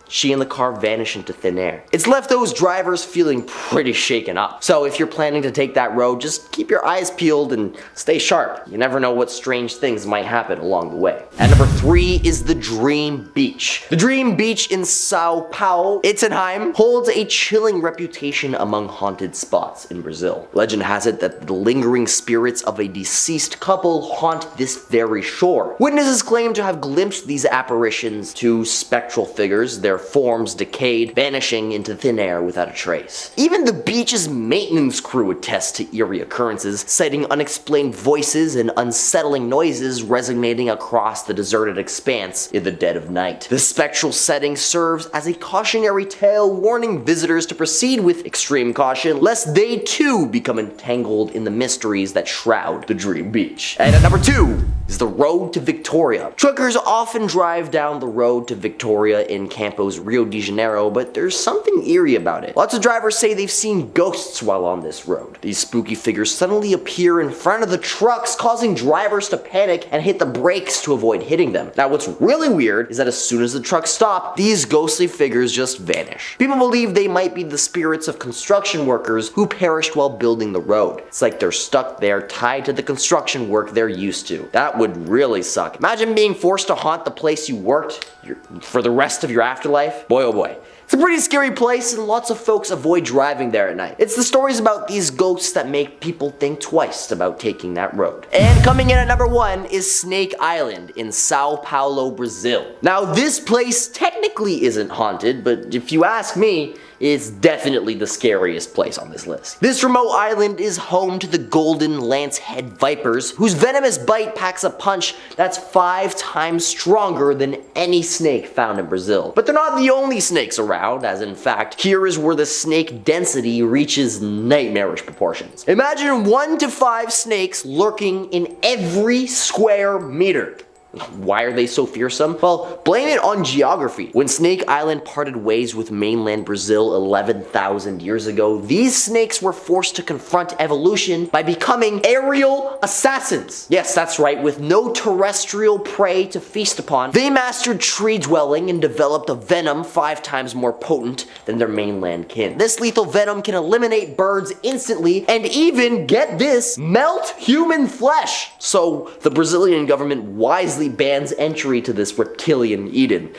She and the car vanish into thin air. It's left those drivers feeling pretty shaken up. So if you're planning to take that road, just keep your eyes peeled and stay sharp. You never know what strange things might happen along the way. At number 3 is the Dream Beach. The Dream Beach in Sao Paulo, Itanheim, holds a chilling reputation among haunted spots in Brazil. Legend has it that the lingering spirits of a deceased couple haunt this very shore. Witnesses claim to have glimpsed these apparitions, two spectral figures, their forms decayed, vanishing into thin air without a trace. Even the beach's maintenance crew attests to eerie occurrences, citing unexplained voices and unsettling noises resonating across the deserted expanse in the dead of night. The spectral setting serves as a cautionary tale, warning visitors to proceed with extreme caution, lest they too become entangled in the mysteries that shroud the Dream Beach. And at number 2 is the road to Victoria. Truckers often drive down the road to Victoria in Campos Rio's Rio de Janeiro, but there's something eerie about it. Lots of drivers say they've seen ghosts while on this road. These spooky figures suddenly appear in front of the trucks, causing drivers to panic and hit the brakes to avoid hitting them. Now what's really weird is that as soon as the trucks stop, these ghostly figures just vanish. People believe they might be the spirits of construction workers who perished while building the road. It's like they're stuck there, tied to the construction work they're used to. That would really suck. Imagine being forced to haunt the place you worked for the rest of your afterlife. Boy oh boy. It's a pretty scary place and lots of folks avoid driving there at night. It's the stories about these ghosts that make people think twice about taking that road. And coming in at number 1 is Snake Island in Sao Paulo, Brazil. Now this place technically isn't haunted, but if you ask me, it's definitely the scariest place on this list. This remote island is home to the golden lancehead vipers, whose venomous bite packs a punch that's 5 times stronger than any snake found in Brazil. But they're not the only snakes around, as in fact, here is where the snake density reaches nightmarish proportions. Imagine 1 to 5 snakes lurking in every square meter. Why are they so fearsome? Well, blame it on geography. When Snake Island parted ways with mainland Brazil 11,000 years ago, these snakes were forced to confront evolution by becoming aerial assassins. Yes, that's right, with no terrestrial prey to feast upon, they mastered tree dwelling and developed a venom 5 times more potent than their mainland kin. This lethal venom can eliminate birds instantly and even, get this, melt human flesh. So the Brazilian government wisely bans entry to this reptilian Eden.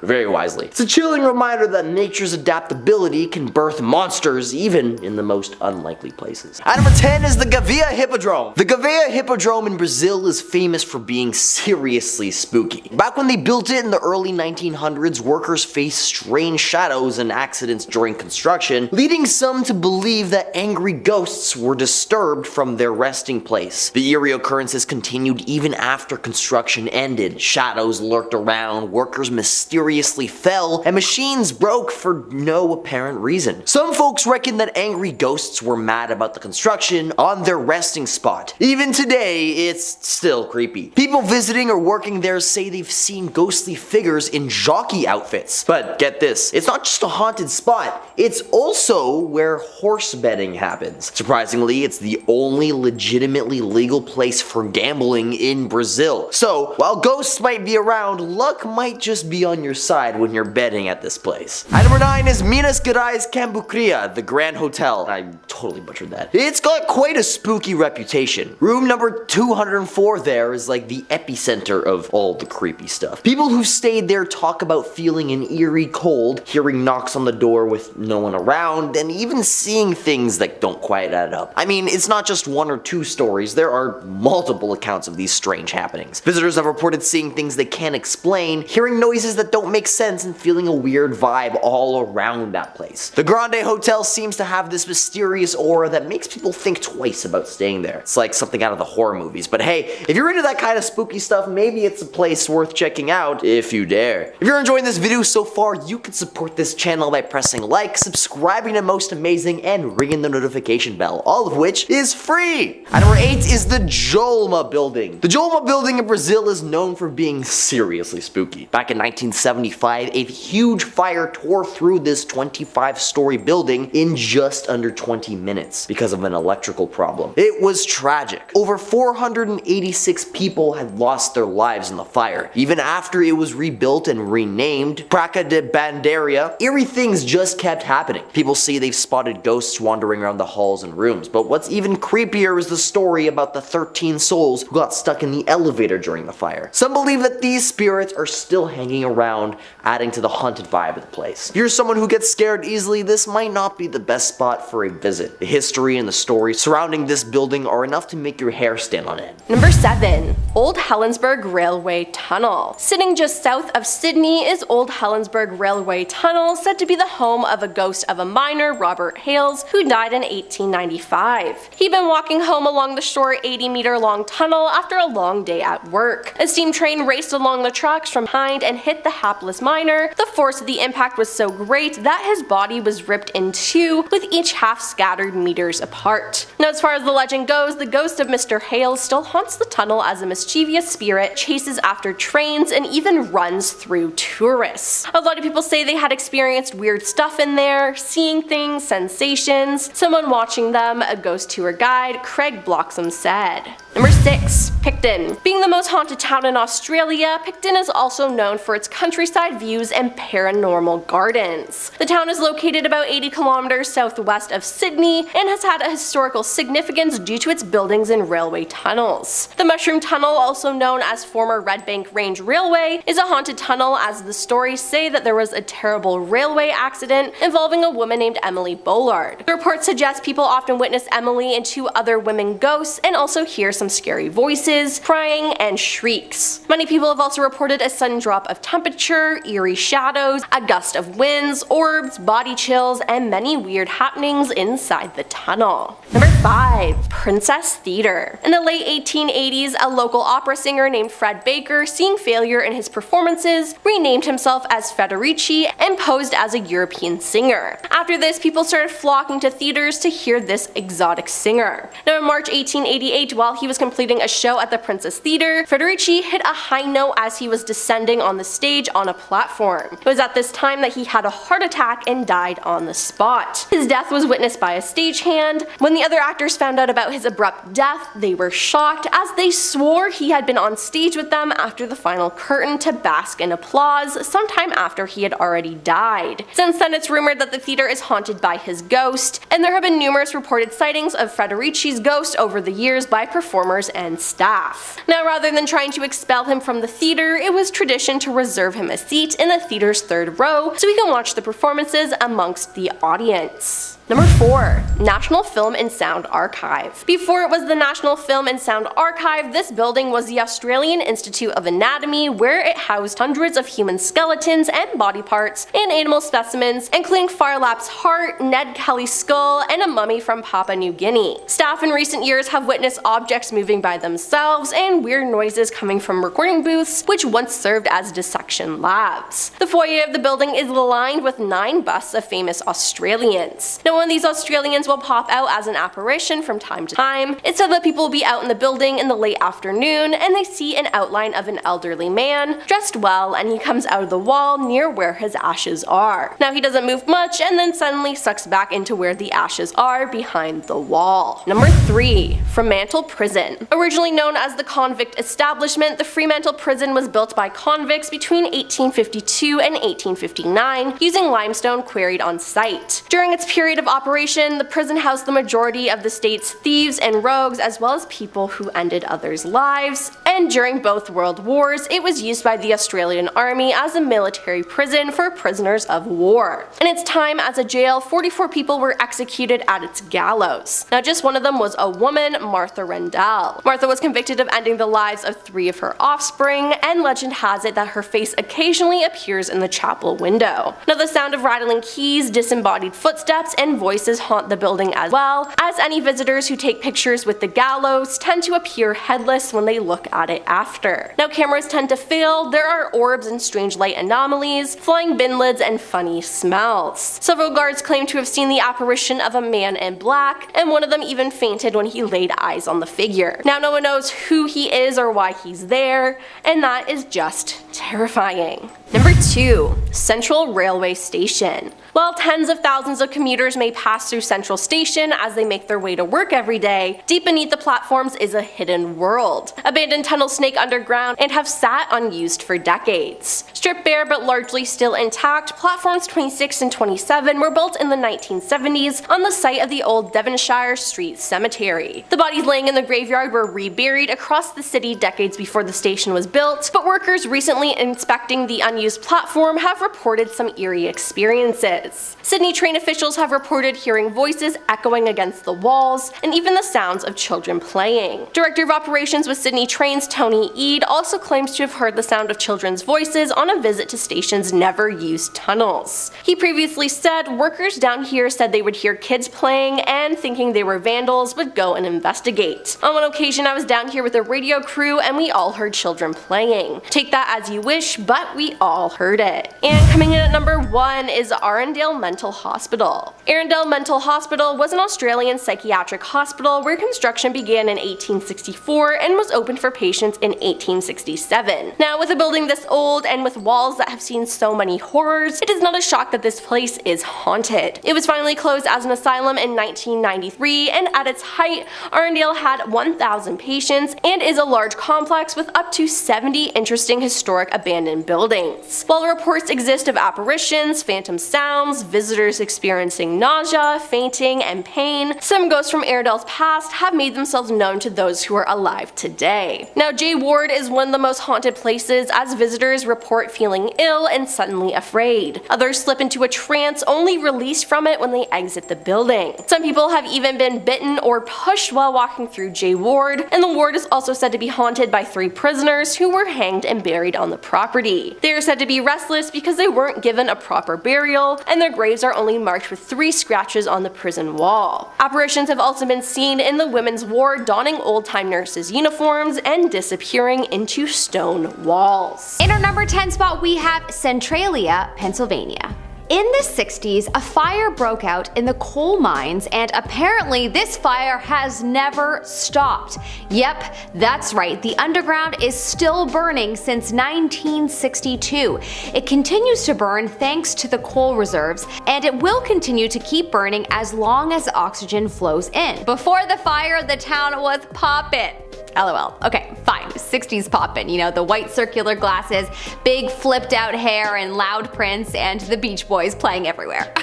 Very wisely. It's a chilling reminder that nature's adaptability can birth monsters even in the most unlikely places. At number 10 is the Gavia Hippodrome. The Gavia Hippodrome in Brazil is famous for being seriously spooky. Back when they built it in the early 1900s, workers faced strange shadows and accidents during construction, leading some to believe that angry ghosts were disturbed from their resting place. The eerie occurrences continued even after construction ended. Shadows lurked around, workers mysteriously fell, and machines broke for no apparent reason. Some folks reckon that angry ghosts were mad about the construction on their resting spot. Even today, it's still creepy. People visiting or working there say they've seen ghostly figures in jockey outfits. But get this, it's not just a haunted spot, it's also where horse betting happens. Surprisingly, it's the only legitimately legal place for gambling in Brazil. So, while ghosts might be around, luck might just be on your side when you're betting at this place. At number 9 is Minas Gerais Cambucria, the Grand Hotel. I totally butchered that. It's got quite a spooky reputation. Room number 204 there is like the epicenter of all the creepy stuff. People who stayed there talk about feeling an eerie cold, hearing knocks on the door with no one around, and even seeing things that don't quite add up. I mean, it's not just 1 or 2 stories, there are multiple accounts of these strange happenings. Visitors have reported seeing things they can't explain, hearing noises that don't make sense, and feeling a weird vibe all around that place. The Grande Hotel seems to have this mysterious aura that makes people think twice about staying there. It's like something out of the horror movies, but hey, if you're into that kind of spooky stuff, maybe it's a place worth checking out if you dare. If you're enjoying this video so far, you can support this channel by pressing like, subscribing to Most Amazing, and ringing the notification bell, all of which is free. At number 8 is the Jolma Building. The Jolma Building in Brazil is known for being seriously spooky. Back in 1975, a huge fire tore through this 25-story building in just under 20 minutes because of an electrical problem. It was tragic. Over 486 people had lost their lives in the fire. Even after it was rebuilt and renamed Praça de Bandeira, eerie things just kept happening. People say they've spotted ghosts wandering around the halls and rooms, but what's even creepier is the story about the 13 souls who got stuck in the elevator during the fire. Some believe that these spirits are still hanging around, adding to the haunted vibe of the place. If you're someone who gets scared easily, this might not be the best spot for a visit. The history and the story surrounding this building are enough to make your hair stand on end. Number 7. Old Helensburgh Railway Tunnel. Sitting just south of Sydney is Old Helensburgh Railway Tunnel, said to be the home of a ghost of a miner, Robert Hales, who died in 1895. He'd been walking home along the short 80-meter long tunnel after a long day at work. A steam train raced along the tracks from behind and hit the house hapless miner, the force of the impact was so great that his body was ripped in two, with each half scattered meters apart. Now, as far as the legend goes, the ghost of Mr. Hales still haunts the tunnel as a mischievous spirit, chases after trains, and even runs through tourists. A lot of people say they had experienced weird stuff in there, seeing things, sensations, someone watching them, a ghost tour guide, Craig Bloxham said. Number 6. Picton. Being the most haunted town in Australia, Picton is also known for its countryside views and paranormal gardens. The town is located about 80 kilometers southwest of Sydney and has had a historical significance due to its buildings and railway tunnels. The Mushroom Tunnel, also known as former Red Bank Range Railway, is a haunted tunnel as the stories say that there was a terrible railway accident involving a woman named Emily Bollard. The reports suggest people often witness Emily and 2 other women ghosts and also hear some scary voices, crying, and shrieks. Many people have also reported a sudden drop of temperature, eerie shadows, a gust of winds, orbs, body chills, and many weird happenings inside the tunnel. Number 5. Princess Theatre. In the late 1880s, a local opera singer named Fred Baker, seeing failure in his performances, renamed himself as Federici and posed as a European singer. After this, people started flocking to theaters to hear this exotic singer. Now, in March 1888, while he was completing a show at the Princess Theatre, Federici hit a high note as he was descending on the stage on a platform. It was at this time that he had a heart attack and died on the spot. His death was witnessed by a stagehand. When the other actors found out about his abrupt death, they were shocked as they swore he had been on stage with them after the final curtain to bask in applause sometime after he had already died. Since then, it's rumored that the theater is haunted by his ghost, and there have been numerous reported sightings of Federici's ghost over the years by performers and staff. Now, rather than trying to expel him from the theater, it was tradition to reserve him a seat in the theater's 3rd row so he can watch the performances amongst the audience. Number 4. National Film and Sound Archive. Before it was the National Film and Sound Archive, this building was the Australian Institute of Anatomy, where it housed hundreds of human skeletons and body parts and animal specimens, including Farlap's heart, Ned Kelly's skull, and a mummy from Papua New Guinea. Staff in recent years have witnessed objects moving by themselves and weird noises coming from recording booths, which once served as dissection labs. The foyer of the building is lined with 9 busts of famous Australians. Now, when these Australians will pop out as an apparition from time to time, it's said that people will be out in the building in the late afternoon and they see an outline of an elderly man, dressed well, and he comes out of the wall near where his ashes are. Now, he doesn't move much and then suddenly sucks back into where the ashes are behind the wall. Number 3. Fremantle Prison. Originally known as the Convict Establishment, the Fremantle Prison was built by convicts between 1852 and 1859 using limestone quarried on site. During its period of operation, the prison housed the majority of the state's thieves and rogues, as well as people who ended others' lives, and during both world wars, it was used by the Australian Army as a military prison for prisoners of war. In its time as a jail, 44 people were executed at its gallows. Now, just one of them was a woman, Martha Rendell. Martha was convicted of ending the lives of 3 of her offspring, and legend has it that her face occasionally appears in the chapel window. Now, the sound of rattling keys, disembodied footsteps, and voices haunt the building as well, as any visitors who take pictures with the gallows tend to appear headless when they look at it after. Now, cameras tend to fail, there are orbs and strange light anomalies, flying bin lids, and funny smells. Several guards claim to have seen the apparition of a man in black, and one of them even fainted when he laid eyes on the figure. Now, no one knows who he is or why he's there, and that is just terrifying. Number 2. Central Railway Station. While tens of thousands of commuters may pass through Central Station as they make their way to work every day, deep beneath the platforms is a hidden world. Abandoned tunnels snake underground and have sat unused for decades. Stripped bare but largely still intact, platforms 26 and 27 were built in the 1970s on the site of the old Devonshire Street Cemetery. The bodies laying in the graveyard were reburied across the city decades before the station was built, but workers recently inspecting the unused platform have reported some eerie experiences. Sydney train officials have reported hearing voices echoing against the walls and even the sounds of children playing. Director of Operations with Sydney Trains Tony Eade also claims to have heard the sound of children's voices on a visit to station's never-used tunnels. He previously said workers down here said they would hear kids playing and thinking they were vandals would go and investigate. On one occasion I was down here with a radio crew and we all heard children playing. Take that as you wish, but we all heard it. And coming in at number 1 is Arundel Mental Hospital. Arundel Mental Hospital was an Australian psychiatric hospital where construction began in 1864 and was opened for patients in 1867. Now, with a building this old and with walls that have seen so many horrors, it is not a shock that this place is haunted. It was finally closed as an asylum in 1993, and at its height, Arundel had 1,000 patients and is a large complex with up to 70 interesting historic abandoned buildings. While reports exist of apparitions, phantom sounds, visitors experiencing nausea, fainting, and pain, some ghosts from Arundel's past have made themselves known to those who are alive today. Now, J Ward is one of the most haunted places as visitors report feeling ill and suddenly afraid. Others slip into a trance, only released from it when they exit the building. Some people have even been bitten or pushed while walking through J Ward, and the ward is also said to be haunted by 3 prisoners who were hanged and buried on the property. They are said to be restless because they weren't given a proper burial, and their graves are only marked with 3 scratches on the prison wall. Apparitions have also been seen in the women's ward donning old-time nurses' uniforms and disappearing into stone walls. In our number 10 spot, we have Centralia, Pennsylvania. In the 60s, a fire broke out in the coal mines, and apparently this fire has never stopped. Yep, that's right, the underground is still burning since 1962. It continues to burn thanks to the coal reserves, and it will continue to keep burning as long as oxygen flows in. Before the fire, the town was poppin'. LOL. Okay, fine. 60s poppin', you know, the white circular glasses, big flipped out hair, and loud Prince, and the Beach Boys playing everywhere.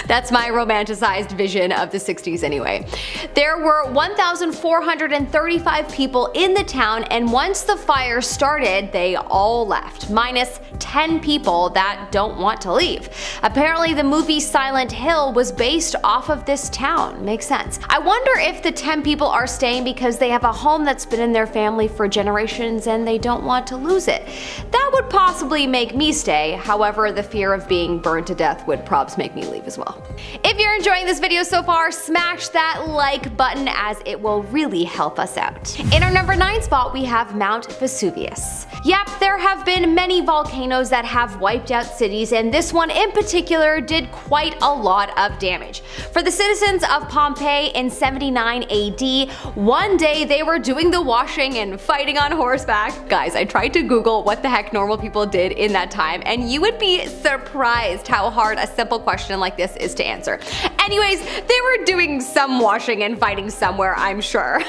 That's my romanticized vision of the 60s anyway. There were 1,435 people in the town, and once the fire started, they all left, minus 10 people that don't want to leave. Apparently the movie Silent Hill was based off of this town. Makes sense. I wonder if the 10 people are staying because they have a home that's been in their family for generations and they don't want to lose it. That would possibly make me stay, however the fear of being burned to death would probs make me leave as well. If you're enjoying this video so far, smash that like button as it will really help us out. In our number 9 spot, we have Mount Vesuvius. Yep, there have been many volcanoes that have wiped out cities, and this one in particular did quite a lot of damage. For the citizens of Pompeii in 79 AD, one day they were doing the washing and fighting on horseback. Guys, I tried to Google what the heck normal people did in that time, and you would be surprised how hard a simple question like this is to answer. Anyways, they were doing some washing and fighting somewhere, I'm sure.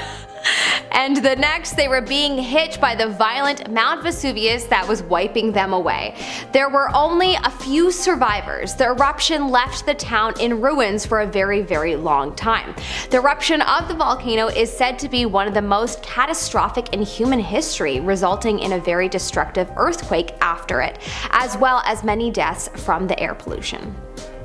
And the next, they were being hit by the violent Mount Vesuvius that was wiping them away. There were only a few survivors. The eruption left the town in ruins for a very, very long time. The eruption of the volcano is said to be one of the most catastrophic in human history, resulting in a very destructive earthquake after it, as well as many deaths from the air pollution.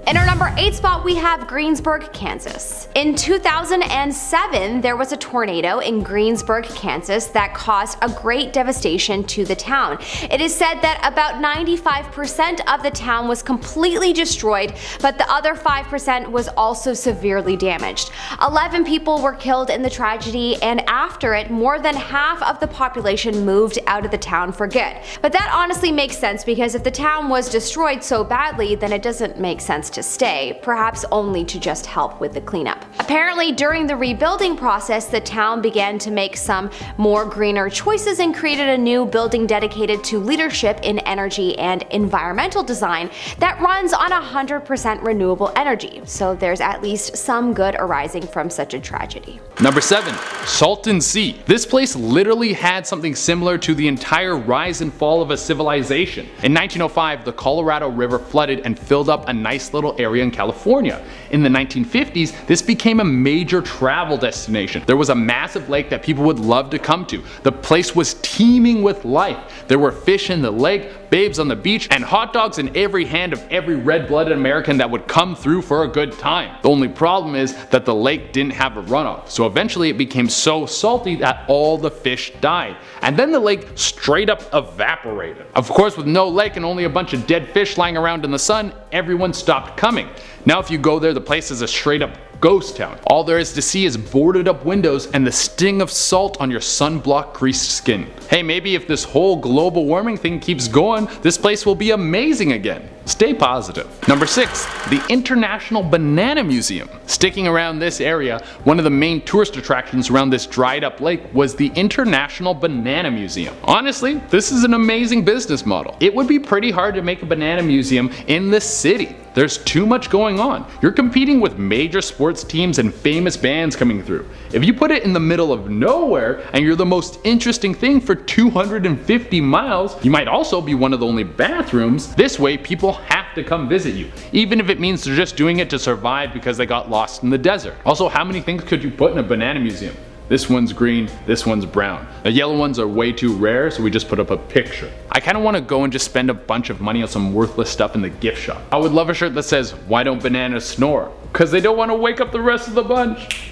In our number 8 spot, we have Greensburg, Kansas. In 2007, there was a tornado in Greensburg, Kansas that caused a great devastation to the town. It is said that about 95% of the town was completely destroyed, but the other 5% was also severely damaged. 11 people were killed in the tragedy, and after it, more than half of the population moved out of the town for good. But that honestly makes sense, because if the town was destroyed so badly, then it doesn't make sense to stay, perhaps only to just help with the cleanup. Apparently, during the rebuilding process, the town began to make some more greener choices and created a new building dedicated to leadership in energy and environmental design that runs on 100% renewable energy. So there's at least some good arising from such a tragedy. Number 7. Salton Sea. This place literally had something similar to the entire rise and fall of a civilization. In 1905, the Colorado River flooded and filled up a nice little area in California. In the 1950s, this became a major travel destination. There was a massive lake that people would love to come to. The place was teeming with life. There were fish in the lake, babes on the beach, and hot dogs in every hand of every red-blooded American that would come through for a good time. The only problem is that the lake didn't have a runoff, so eventually it became so salty that all the fish died, and then the lake straight up evaporated. Of course, with no lake and only a bunch of dead fish lying around in the sun, everyone stopped coming. Now if you go there, the place is a straight up ghost town. All there is to see is boarded up windows and the sting of salt on your sunblock creased skin. Hey, maybe if this whole global warming thing keeps going, this place will be amazing again. Stay positive. Number 6, the International Banana Museum. Sticking around this area, one of the main tourist attractions around this dried up lake was the International Banana Museum. Honestly, this is an amazing business model. It would be pretty hard to make a banana museum in the city. There's too much going on. You're competing with major sports teams and famous bands coming through. If you put it in the middle of nowhere and you're the most interesting thing for 250 miles, you might also be one of the only bathrooms. This way people have to come visit you, even if it means they're just doing it to survive because they got lost in the desert. Also, how many things could you put in a banana museum? This one's green, this one's brown. The yellow ones are way too rare, so we just put up a picture. I kinda wanna go and just spend a bunch of money on some worthless stuff in the gift shop. I would love a shirt that says, "Why don't bananas snore?" Cause they don't wanna wake up the rest of the bunch.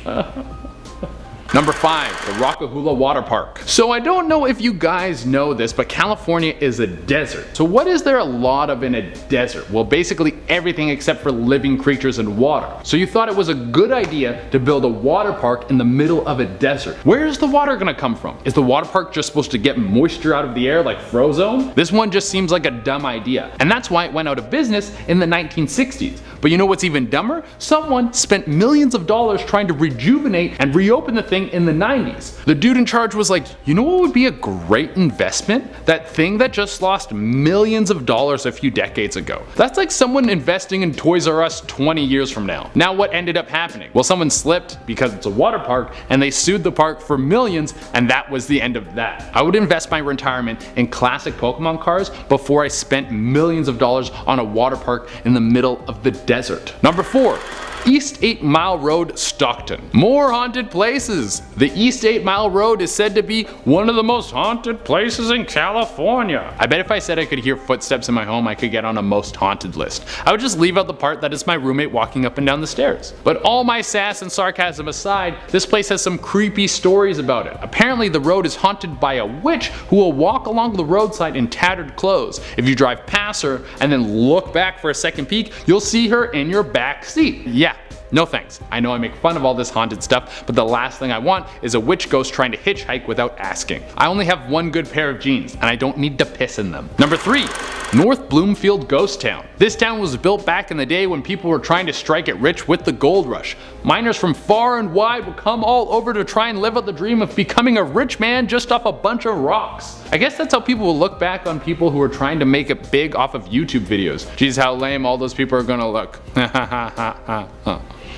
Number 5, the Rockahula Water Park. So I don't know if you guys know this, but California is a desert. So what is there a lot of in a desert? Well, basically everything except for living creatures and water. So you thought it was a good idea to build a water park in the middle of a desert. Where is the water gonna come from? Is the water park just supposed to get moisture out of the air like Frozone? This one just seems like a dumb idea. And that's why it went out of business in the 1960s. But you know what's even dumber? Someone spent millions of dollars trying to rejuvenate and reopen the thing in the 90s. The dude in charge was like, you know what would be a great investment? That thing that just lost millions of dollars a few decades ago. That's like someone investing in Toys R Us 20 years from now. Now what ended up happening? Well, someone slipped because it's a water park and they sued the park for millions, and that was the end of that. I would invest my retirement in classic Pokemon cars before I spent millions of dollars on a water park in the middle of the desert. Number 4. East 8 Mile Road, Stockton. More haunted places. The East 8 Mile Road is said to be one of the most haunted places in California. I bet if I said I could hear footsteps in my home, I could get on a most haunted list. I would just leave out the part that it's my roommate walking up and down the stairs. But all my sass and sarcasm aside, this place has some creepy stories about it. Apparently the road is haunted by a witch who will walk along the roadside in tattered clothes. If you drive past her and then look back for a second peek, you'll see her in your back seat. Yeah. No thanks. I know I make fun of all this haunted stuff, but the last thing I want is a witch ghost trying to hitchhike without asking. I only have one good pair of jeans, and I don't need to piss in them. Number 3. North Bloomfield Ghost Town. This town was built back in the day when people were trying to strike it rich with the gold rush. Miners from far and wide would come all over to try and live out the dream of becoming a rich man just off a bunch of rocks. I guess that's how people will look back on people who are trying to make it big off of YouTube videos. Geez, how lame all those people are gonna look.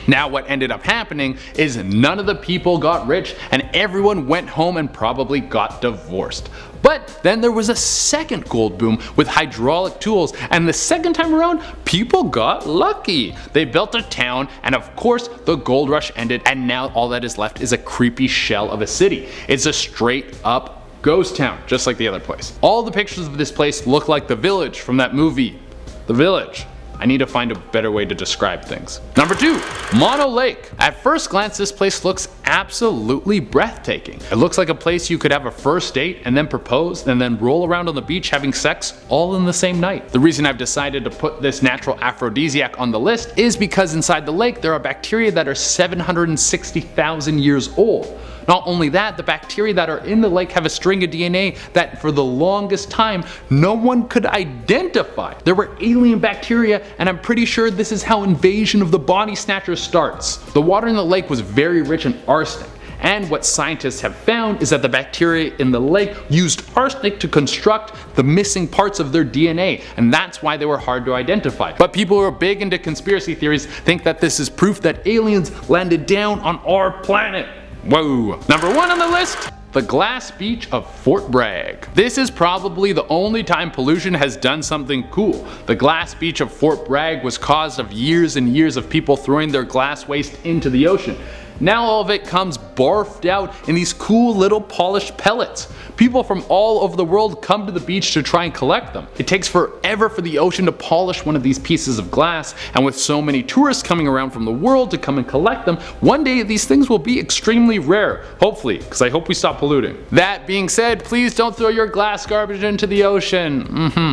Now what ended up happening is none of the people got rich and everyone went home and probably got divorced. But then there was a second gold boom with hydraulic tools, and the second time around, people got lucky. They built a town, and of course the gold rush ended, and now all that is left is a creepy shell of a city. It's a straight up ghost town, just like the other place. All the pictures of this place look like The Village from that movie, The Village. I need to find a better way to describe things. Number 2, Mono Lake. At first glance, this place looks absolutely breathtaking. It looks like a place you could have a first date and then propose and then roll around on the beach having sex all in the same night. The reason I've decided to put this natural aphrodisiac on the list is because inside the lake there are bacteria that are 760,000 years old. Not only that, the bacteria that are in the lake have a string of DNA that for the longest time no one could identify. There were alien bacteria, and I'm pretty sure this is how Invasion of the Body Snatchers starts. The water in the lake was very rich in arsenic. And what scientists have found is that the bacteria in the lake used arsenic to construct the missing parts of their DNA, and that's why they were hard to identify. But people who are big into conspiracy theories think that this is proof that aliens landed down on our planet. Whoa. Number 1 on the list, the glass beach of Fort Bragg. This is probably the only time pollution has done something cool. The glass beach of Fort Bragg was caused of years and years of people throwing their glass waste into the ocean. Now all of it comes barfed out in these cool little polished pellets. People from all over the world come to the beach to try and collect them. It takes forever for the ocean to polish one of these pieces of glass, and with so many tourists coming around from the world to come and collect them, one day these things will be extremely rare. Hopefully, because I hope we stop polluting. That being said, please don't throw your glass garbage into the ocean.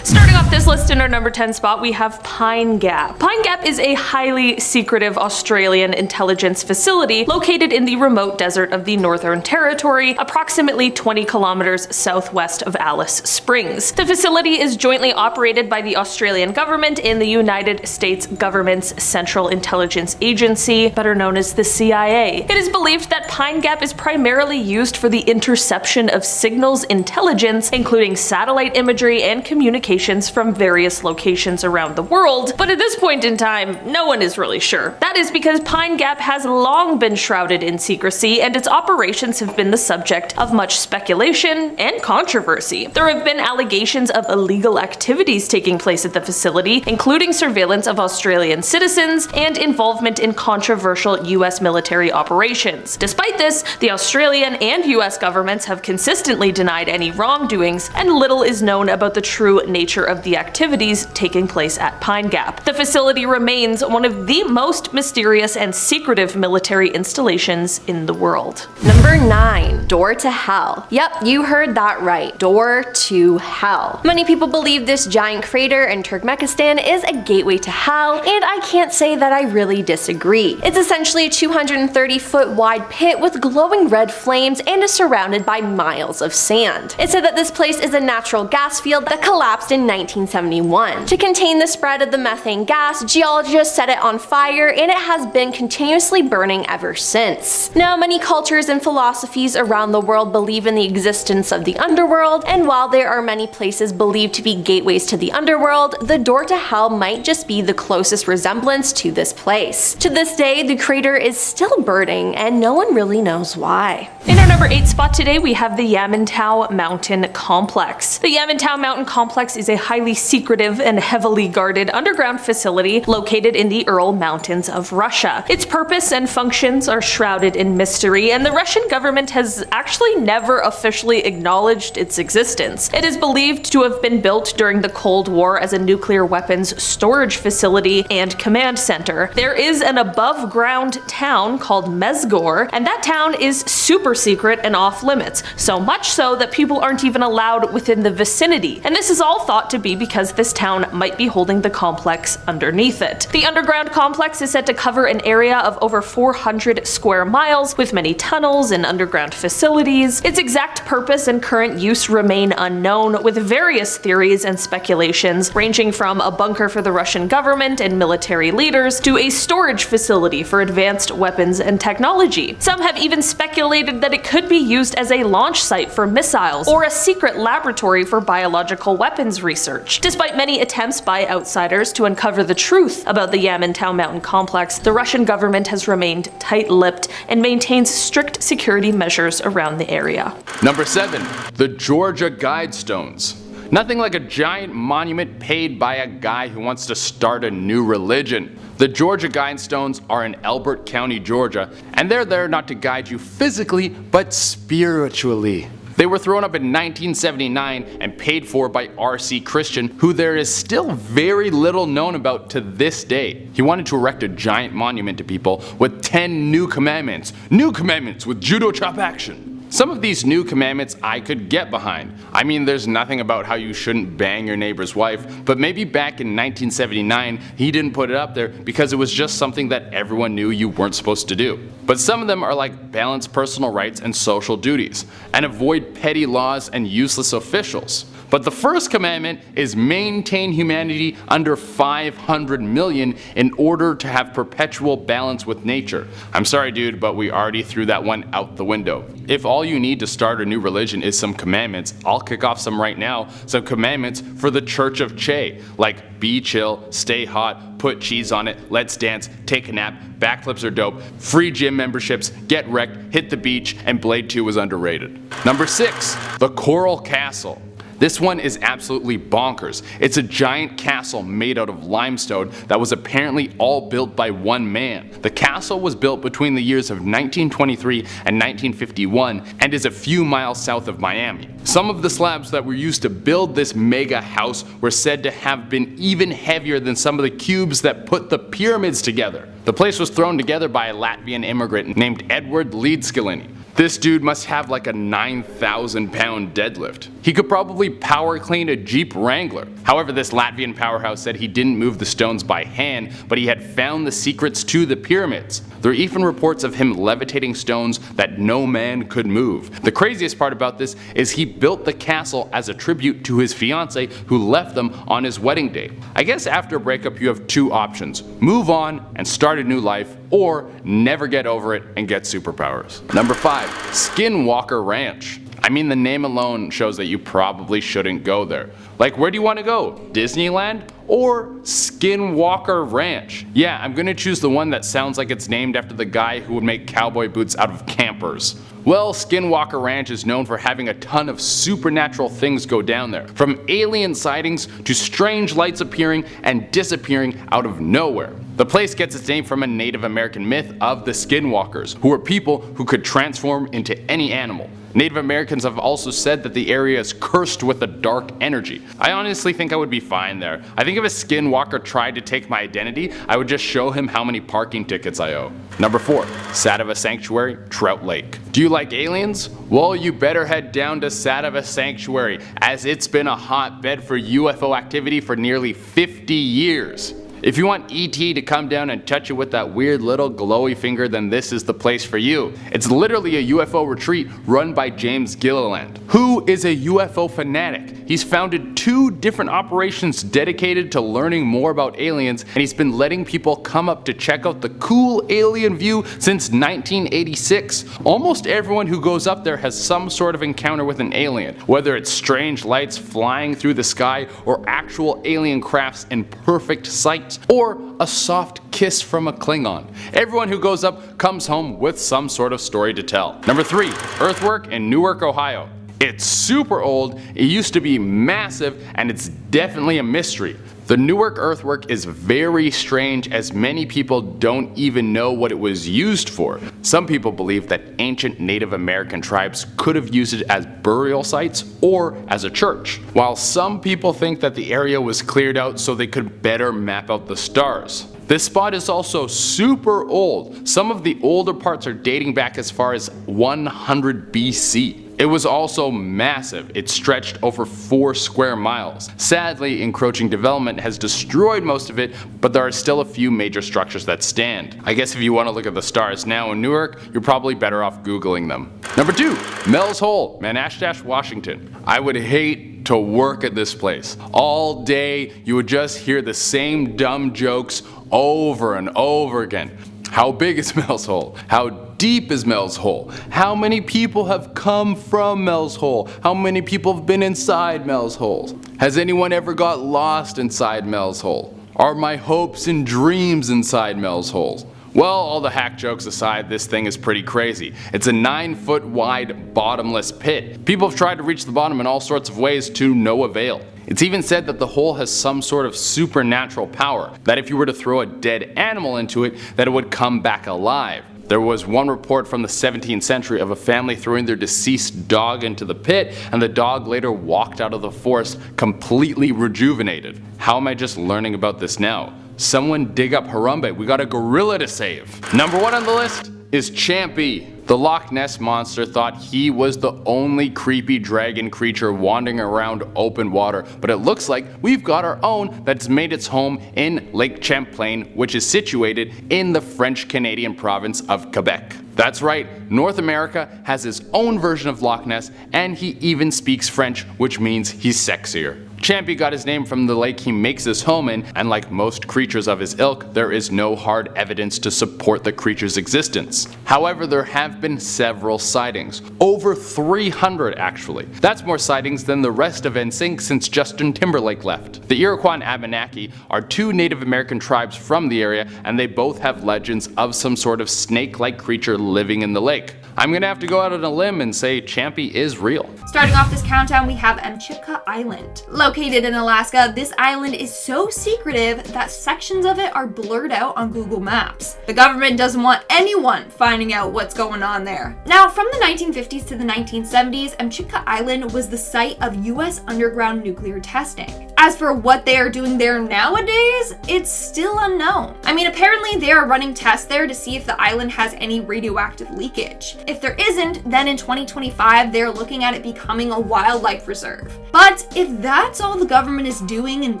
Starting off this list in our number 10 spot, we have Pine Gap. Pine Gap is a highly secretive Australian intelligence facility located in the remote desert of the Northern Territory, approximately 20 kilometers southwest of Alice Springs. The facility is jointly operated by the Australian government and the United States government's Central Intelligence Agency, better known as the CIA. It is believed that Pine Gap is primarily used for the interception of signals intelligence, including satellite imagery and communications from various locations around the world, but at this point in time, no one is really sure. That is because Pine Gap has long been shrouded in secrecy, and its operations have been the subject of much speculation and controversy. There have been allegations of illegal activities taking place at the facility, including surveillance of Australian citizens and involvement in controversial US military operations. Despite this, the Australian and US governments have consistently denied any wrongdoings, and little is known about the true nature of the activities taking place at Pine Gap. The facility remains one of the most mysterious and secretive military installations in the world. Number 9. Door to Hell. Yep, you heard that right. Door to Hell. Many people believe this giant crater in Turkmenistan is a gateway to hell, and I can't say that I really disagree. It's essentially a 230-foot wide pit with glowing red flames and is surrounded by miles of sand. It's said that this place is a natural gas field that collapsed in 1971. To contain the spread of the methane gas, geologists set it on fire, and it has been continuously burning ever since. Now, many cultures and philosophies around the world believe in the existence of the underworld, and while there are many places believed to be gateways to the underworld, the door to hell might just be the closest resemblance to this place. To this day, the crater is still burning, and no one really knows why. In our number 8 spot today, we have the Yamantau Mountain Complex. The Yamantau Mountain Complex is a highly secretive and heavily guarded underground facility located in the Ural Mountains of Russia. Its purpose and functions are shrouded in mystery, and the Russian government has actually never officially acknowledged its existence. It is believed to have been built during the Cold War as a nuclear weapons storage facility and command center. There is an above ground town called Mezgor, and that town is super secret and off limits, so much so that people aren't even allowed within the vicinity. And this is all thought to be because this town might be holding the complex underneath it. The underground complex is said to cover an area of over 400 square miles with many tunnels and underground facilities. Its exact purpose and current use remain unknown, with various theories and speculations ranging from a bunker for the Russian government and military leaders to a storage facility for advanced weapons and technology. Some have even speculated that it could be used as a launch site for missiles or a secret laboratory for biological weapons research. Despite many attempts by outsiders to uncover the truth about the Yamantau Mountain Complex, the Russian government has remained tight-lipped and maintains strict security measures around the area. Number 7. The Georgia Guidestones. Nothing like a giant monument paid by a guy who wants to start a new religion. The Georgia Guidestones are in Elbert County, Georgia, and they're there not to guide you physically, but spiritually. They were thrown up in 1979 and paid for by R.C. Christian, who there is still very little known about to this day. He wanted to erect a giant monument to people with 10 new commandments. New commandments with judo chop action. Some of these new commandments I could get behind. I mean, there's nothing about how you shouldn't bang your neighbor's wife, but maybe back in 1979 he didn't put it up there because it was just something that everyone knew you weren't supposed to do. But some of them are like balance personal rights and social duties, and avoid petty laws and useless officials. But the first commandment is maintain humanity under 500 million in order to have perpetual balance with nature. I'm sorry dude, but we already threw that one out the window. If all you need to start a new religion is some commandments, I'll kick off some right now. Some commandments for the Church of Che, like be chill, stay hot, put cheese on it, let's dance, take a nap, backflips are dope, free gym memberships, get wrecked, hit the beach, and Blade 2 was underrated. Number 6, the Coral Castle. This one is absolutely bonkers. It's a giant castle made out of limestone that was apparently all built by one man. The castle was built between the years of 1923 and 1951 and is a few miles south of Miami. Some of the slabs that were used to build this mega house were said to have been even heavier than some of the cubes that put the pyramids together. The place was thrown together by a Latvian immigrant named Edward Leedskalini. This dude must have like a 9,000 pound deadlift. He could probably power clean a Jeep Wrangler. However, this Latvian powerhouse said he didn't move the stones by hand, but he had found the secrets to the pyramids. There are even reports of him levitating stones that no man could move. The craziest part about this is he built the castle as a tribute to his fiancée who left them on his wedding day. I guess after a breakup you have two options: move on and start a new life, or never get over it and get superpowers. Number 5, Skinwalker Ranch. I mean, the name alone shows that you probably shouldn't go there. Like, where do you want to go? Disneyland? Or Skinwalker Ranch? Yeah, I'm gonna choose the one that sounds like it's named after the guy who would make cowboy boots out of campers. Well, Skinwalker Ranch is known for having a ton of supernatural things go down there, from alien sightings to strange lights appearing and disappearing out of nowhere. The place gets its name from a Native American myth of the Skinwalkers, who were people who could transform into any animal. Native Americans have also said that the area is cursed with a dark energy. I honestly think I would be fine there. I think if a skinwalker tried to take my identity, I would just show him how many parking tickets I owe. Number 4, Sadova Sanctuary, Trout Lake. Do you like aliens? Well, you better head down to Sadova Sanctuary, as it's been a hotbed for UFO activity for nearly 50 years. If you want E.T. to come down and touch you with that weird little glowy finger, then this is the place for you. It's literally a UFO retreat run by James Gilliland, who is a UFO fanatic. He's founded 2 different operations dedicated to learning more about aliens, and he's been letting people come up to check out the cool alien view since 1986. Almost everyone who goes up there has some sort of encounter with an alien, whether it's strange lights flying through the sky or actual alien crafts in perfect sight, or a soft kiss from a Klingon. Everyone who goes up comes home with some sort of story to tell. Number 3, Earthwork in Newark, Ohio. It's super old, it used to be massive, and it's definitely a mystery. The Newark earthwork is very strange, as many people don't even know what it was used for. Some people believe that ancient Native American tribes could have used it as burial sites or as a church, while some people think that the area was cleared out so they could better map out the stars. This spot is also super old. Some of the older parts are dating back as far as 100 BC. It was also massive. It stretched over 4 square miles. Sadly, encroaching development has destroyed most of it, but there are still a few major structures that stand. I guess if you want to look at the stars now in Newark, you're probably better off Googling them. Number 2, Mel's Hole, Manastash, Washington. I would hate to work at this place. All day, you would just hear the same dumb jokes over and over again. How big is Mel's Hole? How deep is Mel's Hole? How many people have come from Mel's Hole? How many people have been inside Mel's Hole? Has anyone ever got lost inside Mel's Hole? Are my hopes and dreams inside Mel's Hole? Well, all the hack jokes aside, this thing is pretty crazy. It's a 9-foot wide bottomless pit. People have tried to reach the bottom in all sorts of ways to no avail. It's even said that the hole has some sort of supernatural power, that if you were to throw a dead animal into it, that it would come back alive. There was one report from the 17th century of a family throwing their deceased dog into the pit, and the dog later walked out of the forest completely rejuvenated. How am I just learning about this now? Someone dig up Harambe, we got a gorilla to save. Number 1 on the list, is Champy. The Loch Ness Monster thought he was the only creepy dragon creature wandering around open water, but it looks like we've got our own that's made its home in Lake Champlain, which is situated in the French-Canadian province of Quebec. That's right, North America has its own version of Loch Ness, and he even speaks French, which means he's sexier. Champy got his name from the lake he makes his home in, and like most creatures of his ilk, there is no hard evidence to support the creature's existence. However, there have been several sightings. Over 300 actually. That's more sightings than the rest of NSYNC since Justin Timberlake left. The Iroquois and Abenaki are two Native American tribes from the area, and they both have legends of some sort of snake-like creature living in the lake. I'm gonna have to go out on a limb and say Champy is real. Starting off this countdown, we have Amchitka Island. Located in Alaska, this island is so secretive that sections of it are blurred out on Google Maps. The government doesn't want anyone finding out what's going on there. Now, from the 1950s to the 1970s, Amchitka Island was the site of US underground nuclear testing. As for what they are doing there nowadays, it's still unknown. I mean, apparently they are running tests there to see if the island has any radioactive leakage. If there isn't, then in 2025, they're looking at it becoming a wildlife reserve. But if that's all the government is doing and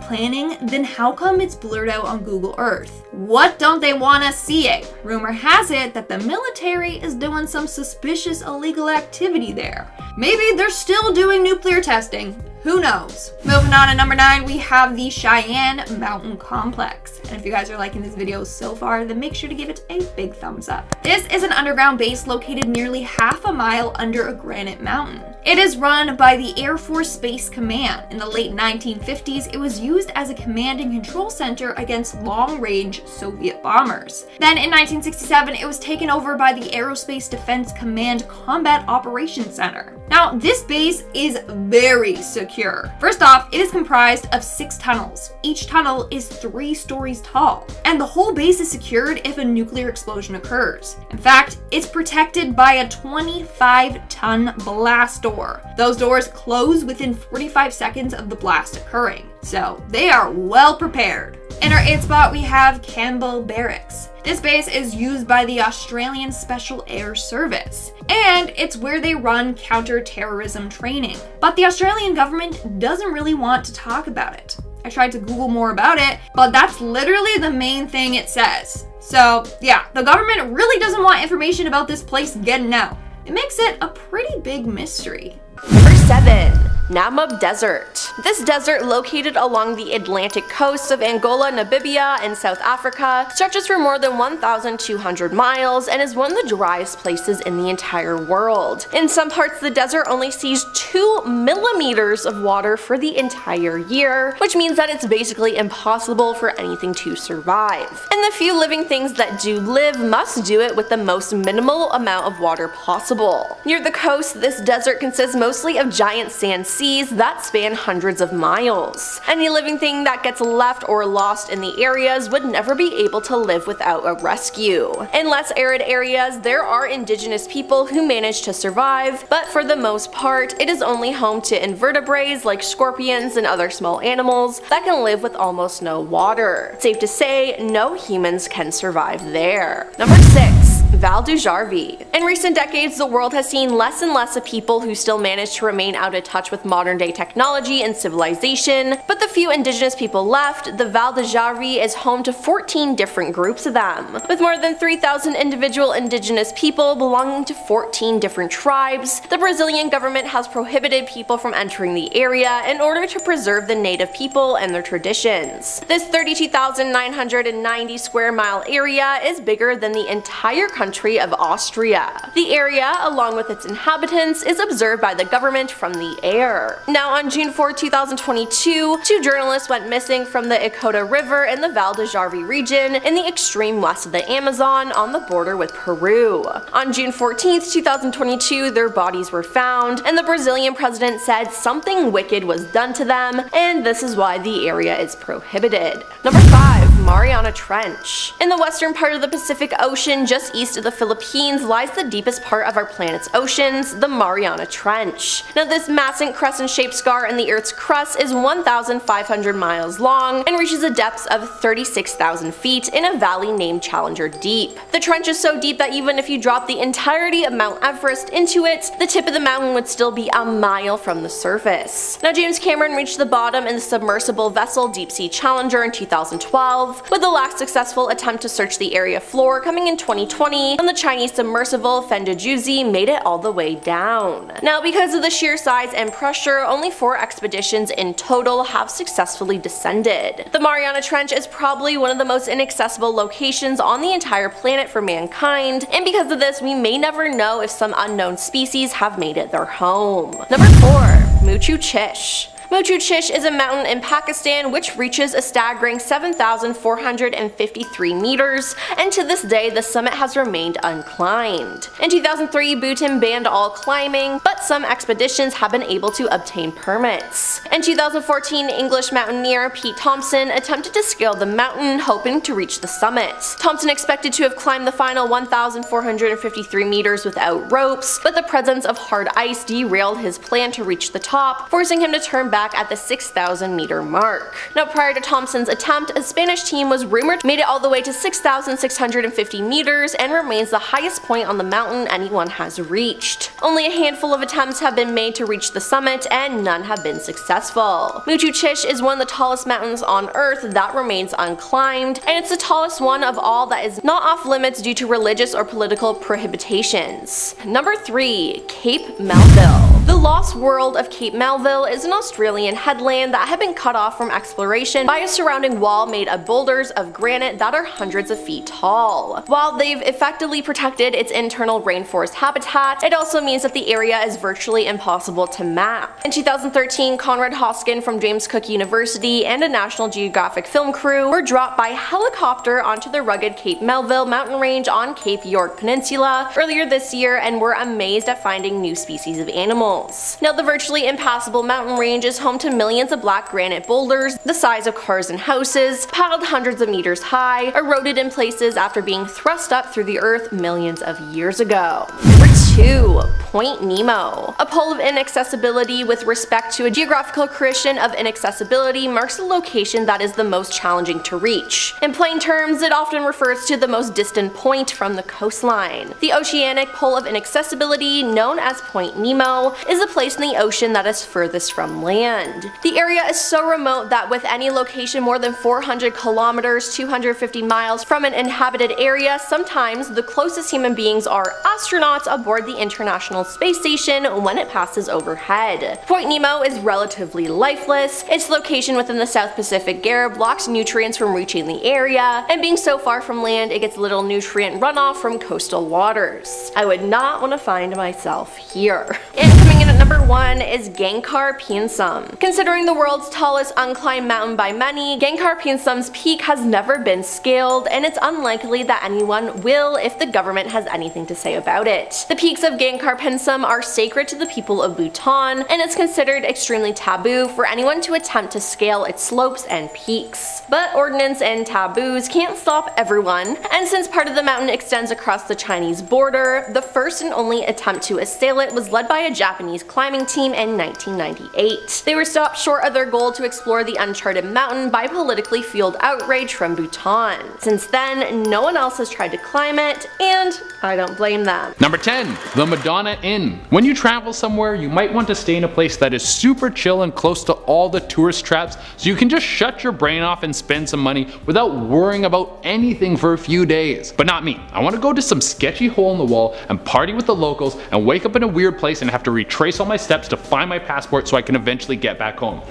planning, then how come it's blurred out on Google Earth? What don't they want us seeing? Rumor has it that the military is doing some suspicious illegal activity there. Maybe they're still doing nuclear testing. Who knows? Moving on to number 9, we have the Cheyenne Mountain Complex. And if you guys are liking this video so far, then make sure to give it a big thumbs up. This is an underground base located nearly half a mile under a granite mountain. It is run by the Air Force Space Command. In the late 1950s, it was used as a command and control center against long-range Soviet bombers. Then in 1967, it was taken over by the Aerospace Defense Command Combat Operations Center. Now, this base is very secure. First off, it is comprised of 6 tunnels. Each tunnel is 3 stories tall, and the whole base is secured if a nuclear explosion occurs. In fact, it's protected by a 25-ton blast door. Those doors close within 45 seconds of the blast occurring, so they are well prepared. In our 8th spot, we have Campbell Barracks. This base is used by the Australian Special Air Service, and it's where they run counter-terrorism training. But the Australian government doesn't really want to talk about it. I tried to Google more about it, but that's literally the main thing it says. So yeah, the government really doesn't want information about this place getting out. It makes it a pretty big mystery. Number 7. Namib Desert. This desert, located along the Atlantic coasts of Angola, Namibia, and South Africa, stretches for more than 1,200 miles and is one of the driest places in the entire world. In some parts, the desert only sees 2 millimeters of water for the entire year, which means that it's basically impossible for anything to survive. And the few living things that do live must do it with the most minimal amount of water possible. Near the coast, this desert consists mostly of giant sand seas that span hundreds of miles. Any living thing that gets left or lost in the areas would never be able to live without a rescue. In less arid areas, there are indigenous people who manage to survive, but for the most part, it is only home to invertebrates like scorpions and other small animals that can live with almost no water. Safe to say, no humans can survive there. Number 6. Val d'Jarvie. In recent decades, the world has seen less and less of people who still manage to remain out of touch with modern day technology and civilization, but the few indigenous people left, the Val d'Jarvie is home to 14 different groups of them. With more than 3,000 individual indigenous people belonging to 14 different tribes, the Brazilian government has prohibited people from entering the area in order to preserve the native people and their traditions. This 32,990 square mile area is bigger than the entire country of Austria. The area, along with its inhabitants, is observed by the government from the air. Now, on June 4, 2022, 2 journalists went missing from the Icota River in the Val d'Jarvie region in the extreme west of the Amazon on the border with Peru. On June 14, 2022, their bodies were found, and the Brazilian president said something wicked was done to them, and this is why the area is prohibited. Number 5. Mariana Trench. In the western part of the Pacific Ocean, just east of the Philippines, lies the deepest part of our planet's oceans, the Mariana Trench. Now this massive crescent-shaped scar in the Earth's crust is 1,500 miles long and reaches a depth of 36,000 feet in a valley named Challenger Deep. The trench is so deep that even if you drop the entirety of Mount Everest into it, the tip of the mountain would still be a mile from the surface. Now James Cameron reached the bottom in the submersible vessel Deep Sea Challenger in 2012, with the last successful attempt to search the area floor coming in 2020 when the Chinese submersible Fendejuzi made it all the way down. Now because of the sheer size and pressure, only 4 expeditions in total have successfully descended. The Mariana Trench is probably one of the most inaccessible locations on the entire planet for mankind, and because of this we may never know if some unknown species have made it their home. Number 4. Muchu Chish. Muchu Chish is a mountain in Pakistan which reaches a staggering 7,453 meters, and to this day the summit has remained unclimbed. In 2003, Bhutan banned all climbing, but some expeditions have been able to obtain permits. In 2014, English mountaineer Pete Thompson attempted to scale the mountain, hoping to reach the summit. Thompson expected to have climbed the final 1,453 meters without ropes, but the presence of hard ice derailed his plan to reach the top, forcing him to turn back at the 6,000 meter mark. Now prior to Thompson's attempt, a Spanish team was rumored made it all the way to 6,650 meters and remains the highest point on the mountain anyone has reached. Only a handful of attempts have been made to reach the summit and none have been successful. Muchu Chish is one of the tallest mountains on Earth that remains unclimbed, and it's the tallest one of all that is not off limits due to religious or political prohibitions. Number 3. Cape Melville. The Lost World of Cape Melville is an Australian headland that had been cut off from exploration by a surrounding wall made of boulders of granite that are hundreds of feet tall. While they've effectively protected its internal rainforest habitat, it also means that the area is virtually impossible to map. In 2013, Conrad Hoskin from James Cook University and a National Geographic film crew were dropped by helicopter onto the rugged Cape Melville mountain range on Cape York Peninsula earlier this year and were amazed at finding new species of animals. Now the virtually impassable mountain range is home to millions of black granite boulders the size of cars and houses, piled hundreds of meters high, eroded in places after being thrust up through the earth millions of years ago. Number 2. Point Nemo. A pole of inaccessibility with respect to a geographical creation of inaccessibility marks a location that is the most challenging to reach. In plain terms, it often refers to the most distant point from the coastline. The oceanic pole of inaccessibility, known as Point Nemo, is a place in the ocean that is furthest from land. The area is so remote that with any location more than 400 kilometers, 250 miles from an inhabited area, sometimes the closest human beings are astronauts aboard the International Space Station when it passes overhead. Point Nemo is relatively lifeless. Its location within the South Pacific Gyre blocks nutrients from reaching the area, and being so far from land, it gets little nutrient runoff from coastal waters. I would not want to find myself here. And coming in at number 1 is Gangkar Pinsum. Considering the world's tallest unclimbed mountain by many, Gangkar Pinsum's peak has never been scaled, and it's unlikely that anyone will if the government has anything to say about it. The peaks of Gangkar Pinsum are sacred to the people of Bhutan, and it's considered extremely taboo for anyone to attempt to scale its slopes and peaks. But ordinance and taboos can't stop everyone, and since part of the mountain extends across the Chinese border, the first and only attempt to assail it was led by a Japanese climbing team in 1998. They were stopped short of their goal to explore the uncharted mountain by politically fueled outrage from Bhutan. Since then, no one else has tried to climb it, and I don't blame them. Number 10. The Madonna Inn. When you travel somewhere, you might want to stay in a place that is super chill and close to all the tourist traps, so you can just shut your brain off and spend some money without worrying about anything for a few days. But not me. I want to go to some sketchy hole in the wall and party with the locals and wake up in a weird place and have to retrace all my steps to find my passport so I can eventually get back home.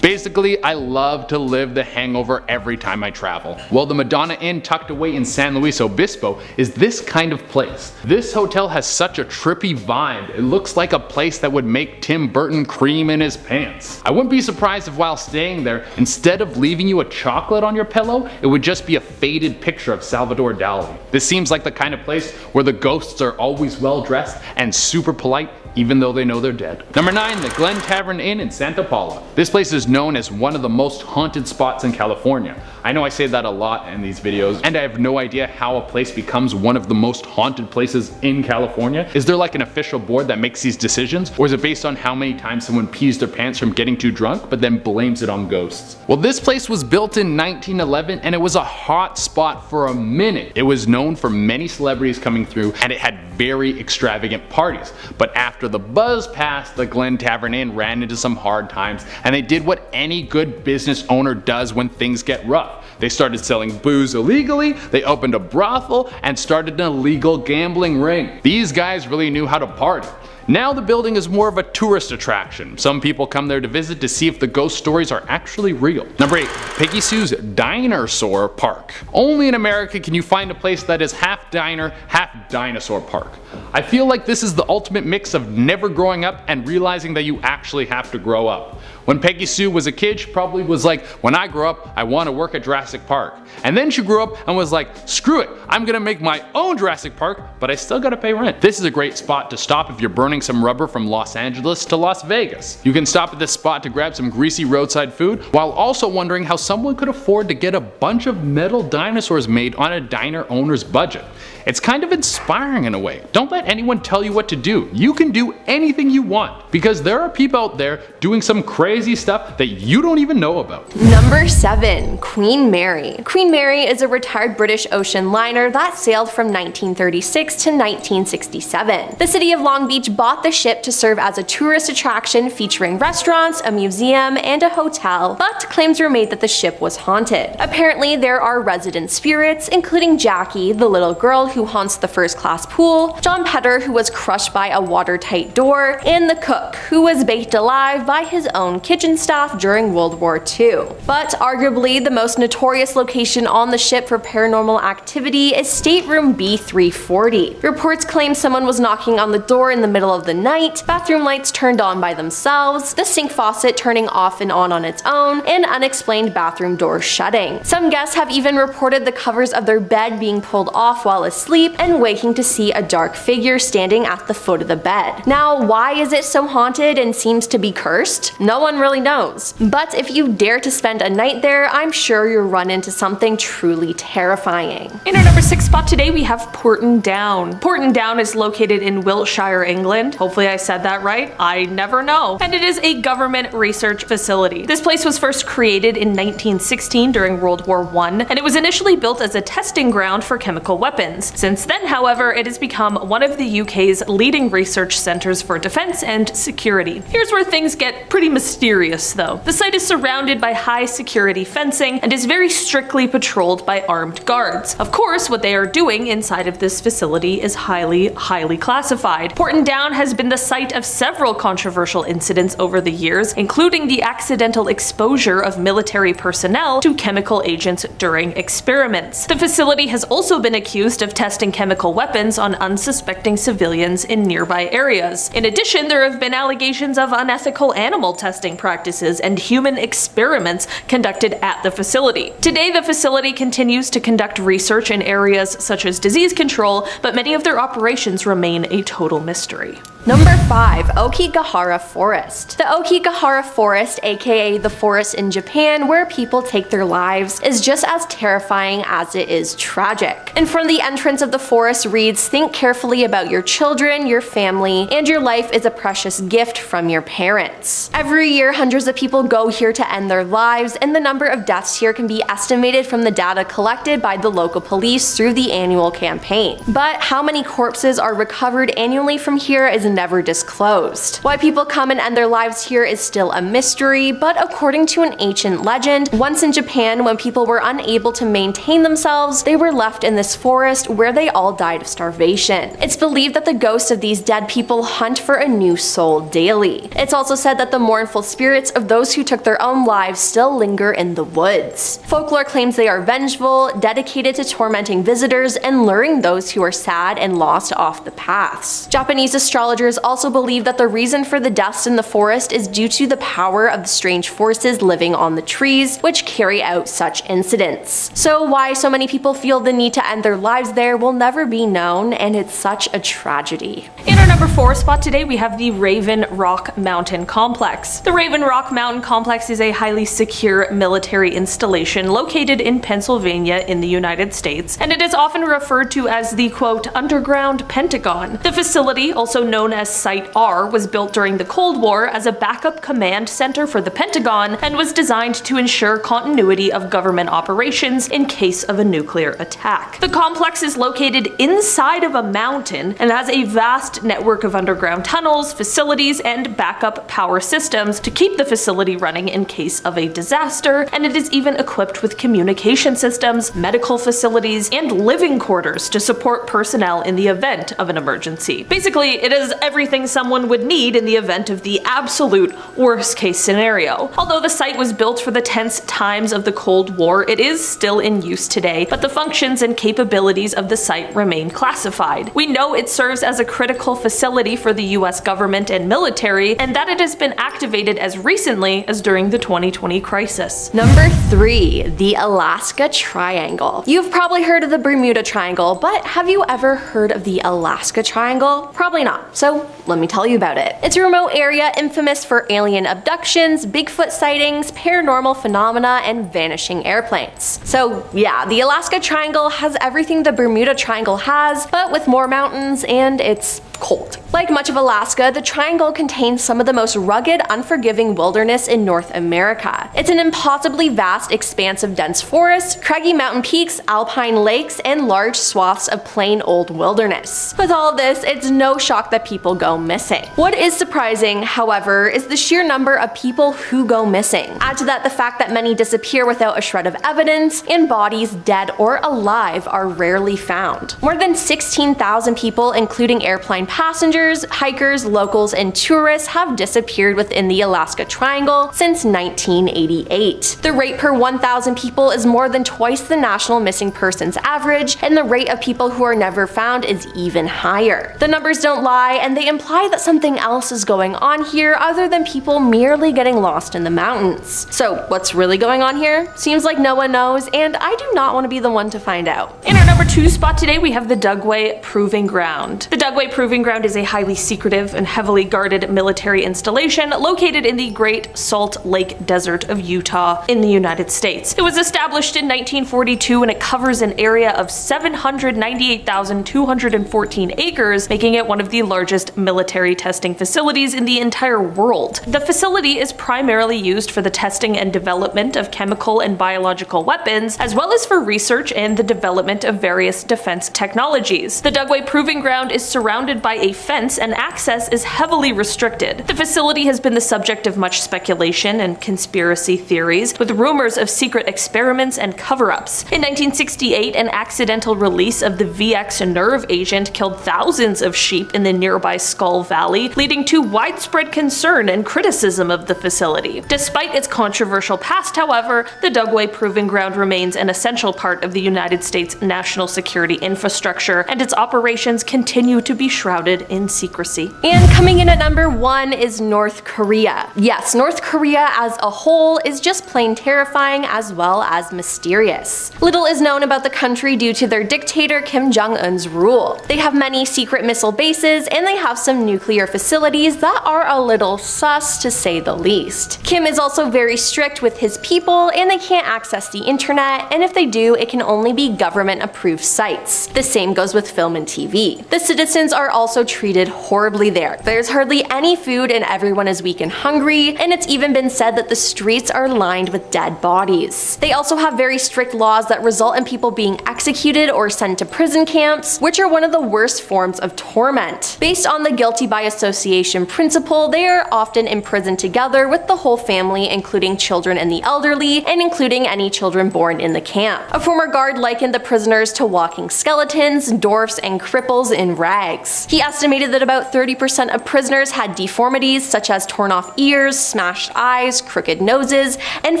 Basically, I love to live the hangover every time I travel. Well, the Madonna Inn tucked away in San Luis Obispo is this kind of place. This hotel has such a trippy vibe. It looks like a place that would make Tim Burton cream in his pants. I wouldn't be surprised if while staying there, instead of leaving you a chocolate on your pillow, it would just be a faded picture of Salvador Dali. This seems like the kind of place where the ghosts are always well dressed and super polite, even though they know they're dead. Number 9, the Glen Tavern Inn in Santa Paula. This place is is known as one of the most haunted spots in California. I know I say that a lot in these videos, and I have no idea how a place becomes one of the most haunted places in California. Is there like an official board that makes these decisions, or is it based on how many times someone pees their pants from getting too drunk but then blames it on ghosts? Well, this place was built in 1911 and it was a hot spot for a minute. It was known for many celebrities coming through and it had very extravagant parties. But after the buzz passed, the Glen Tavern Inn ran into some hard times and they did what any good business owner does when things get rough. They started selling booze illegally, they opened a brothel, and started an illegal gambling ring. These guys really knew how to party. Now the building is more of a tourist attraction. Some people come there to visit to see if the ghost stories are actually real. Number 8. Peggy Sue's Dinosaur Park. Only in America can you find a place that is half diner, half dinosaur park. I feel like this is the ultimate mix of never growing up and realizing that you actually have to grow up. When Peggy Sue was a kid, she probably was like, when I grow up, I want to work at Jurassic Park. And then she grew up and was like, screw it, I'm gonna make my own Jurassic Park, but I still gotta pay rent. This is a great spot to stop if you're burning some rubber from Los Angeles to Las Vegas. You can stop at this spot to grab some greasy roadside food, while also wondering how someone could afford to get a bunch of metal dinosaurs made on a diner owner's budget. It's kind of inspiring in a way. Don't let anyone tell you what to do. You can do anything you want, because there are people out there doing some crazy stuff that you don't even know about. Number 7. Queen Mary. Queen Mary is a retired British ocean liner that sailed from 1936 to 1967. The city of Long Beach bought the ship to serve as a tourist attraction featuring restaurants, a museum, and a hotel, but claims were made that the ship was haunted. Apparently, there are resident spirits, including Jackie, the little girl who haunts the first-class pool, John Petter, who was crushed by a watertight door, and the cook, who was baked alive by his own kitchen staff during World War II. But arguably the most notorious location on the ship for paranormal activity is stateroom B340. Reports claim someone was knocking on the door in the middle of the night, bathroom lights turned on by themselves, the sink faucet turning off and on its own, and unexplained bathroom doors shutting. Some guests have even reported the covers of their bed being pulled off while asleep and waking to see a dark figure standing at the foot of the bed. Now, why is it so haunted and seems to be cursed? No one really knows. But if you dare to spend a night there, I'm sure you'll run into something truly terrifying. In our number 6 spot today, we have Porton Down. Porton Down is located in Wiltshire, England. Hopefully I said that right. I never know. And it is a government research facility. This place was first created in 1916 during World War I, and it was initially built as a testing ground for chemical weapons. Since then, however, it has become one of the UK's leading research centres for defence and security. Here's where things get pretty mysterious though. The site is surrounded by high security fencing and is very strictly patrolled by armed guards. Of course, what they are doing inside of this facility is highly classified. Porton Down has been the site of several controversial incidents over the years, including the accidental exposure of military personnel to chemical agents during experiments. The facility has also been accused of testing chemical weapons on unsuspecting civilians in nearby areas. In addition, there have been allegations of unethical animal testing practices and human experiments conducted at the facility. Today, the facility continues to conduct research in areas such as disease control, but many of their operations remain a total mystery. Number 5. Okigahara Forest. The Okigahara Forest, aka the forest in Japan where people take their lives, is just as terrifying as it is tragic. And from the entrance of the forest reads, "Think carefully about your children, your family, and your life is a precious gift from your parents." Every year, hundreds of people go here to end their lives, and the number of deaths here can be estimated from the data collected by the local police through the annual campaign. But how many corpses are recovered annually from here is never disclosed. Why people come and end their lives here is still a mystery, but according to an ancient legend, once in Japan, when people were unable to maintain themselves, they were left in this forest where they all died of starvation. It's believed that the ghosts of these dead people hunt for a new soul daily. It's also said that the mournful spirits of those who took their own lives still linger in the woods. Folklore claims they are vengeful, dedicated to tormenting visitors and luring those who are sad and lost off the paths. Japanese astrologer researchers also believe that the reason for the deaths in the forest is due to the power of the strange forces living on the trees, which carry out such incidents. So why so many people feel the need to end their lives there will never be known, and it's such a tragedy. In our number 4 spot today, we have the Raven Rock Mountain Complex. The Raven Rock Mountain Complex is a highly secure military installation located in Pennsylvania in the United States, and it is often referred to as the quote, underground Pentagon. The facility, also known as Site R, was built during the Cold War as a backup command center for the Pentagon and was designed to ensure continuity of government operations in case of a nuclear attack. The complex is located inside of a mountain and has a vast network of underground tunnels, facilities, and backup power systems to keep the facility running in case of a disaster, and it is even equipped with communication systems, medical facilities, and living quarters to support personnel in the event of an emergency. Basically, it is everything someone would need in the event of the absolute worst case scenario. Although the site was built for the tense times of the Cold War, it is still in use today, but the functions and capabilities of the site remain classified. We know it serves as a critical facility for the US government and military, and that it has been activated as recently as during the 2020 crisis. Number 3, the Alaska Triangle. You've probably heard of the Bermuda Triangle, but have you ever heard of the Alaska Triangle? Probably not, so let me tell you about it. It's a remote area infamous for alien abductions, Bigfoot sightings, paranormal phenomena, and vanishing airplanes. So yeah, the Alaska Triangle has everything the Bermuda Triangle has, but with more mountains, and it's cold. Like much of Alaska, the Triangle contains some of the most rugged, unforgiving wilderness in North America. It's an impossibly vast expanse of dense forests, craggy mountain peaks, alpine lakes, and large swaths of plain old wilderness. With all of this, it's no shock that people go missing. What is surprising, however, is the sheer number of people who go missing. Add to that the fact that many disappear without a shred of evidence, and bodies, dead or alive, are rarely found. More than 16,000 people, including airplane passengers, hikers, locals, and tourists, have disappeared within the Alaska Triangle since 1988. The rate per 1,000 people is more than twice the national missing persons average, and the rate of people who are never found is even higher. The numbers don't lie, and they imply that something else is going on here other than people merely getting lost in the mountains. So what's really going on here? Seems like no one knows, and I do not want to be the one to find out. In our number 2 spot today, we have the Dugway Proving Ground. The Dugway Proving Ground is a highly secretive and heavily guarded military installation located in the Great Salt Lake Desert of Utah in the United States. It was established in 1942, and it covers an area of 798,214 acres, making it one of the largest military testing facilities in the entire world. The facility is primarily used for the testing and development of chemical and biological weapons, as well as for research and the development of various defense technologies. The Dugway Proving Ground is surrounded by a fence, and access is heavily restricted. The facility has been the subject of much speculation and conspiracy theories, with rumors of secret experiments and cover-ups. In 1968, an accidental release of the VX nerve agent killed thousands of sheep in the nearby Skull Valley, leading to widespread concern and criticism of the facility. Despite its controversial past, however, the Dugway Proving Ground remains an essential part of the United States national security infrastructure, and its operations continue to be shrouded in secrecy. And coming in at number 1 is North Korea. Yes, North Korea as a whole is just plain terrifying as well as mysterious. Little is known about the country due to their dictator Kim Jong-un's rule. They have many secret missile bases, and they have some nuclear facilities that are a little sus to say the least. Kim is also very strict with his people, and they can't access the internet, and if they do, it can only be government approved sites. The same goes with film and TV. The citizens are also treated horribly there. There's hardly any food, and everyone is weak and hungry, and it's even been said that the streets are lined with dead bodies. They also have very strict laws that result in people being executed or sent to prison camps, which are one of the worst forms of torment. Based on the guilty by association principle, they are often imprisoned together with the whole family, including children and the elderly, and including any children born in the camp. A former guard likened the prisoners to walking skeletons, dwarfs, and cripples in rags. He estimated that about 30% of prisoners had deformities such as torn off ears, smashed eyes, crooked noses, and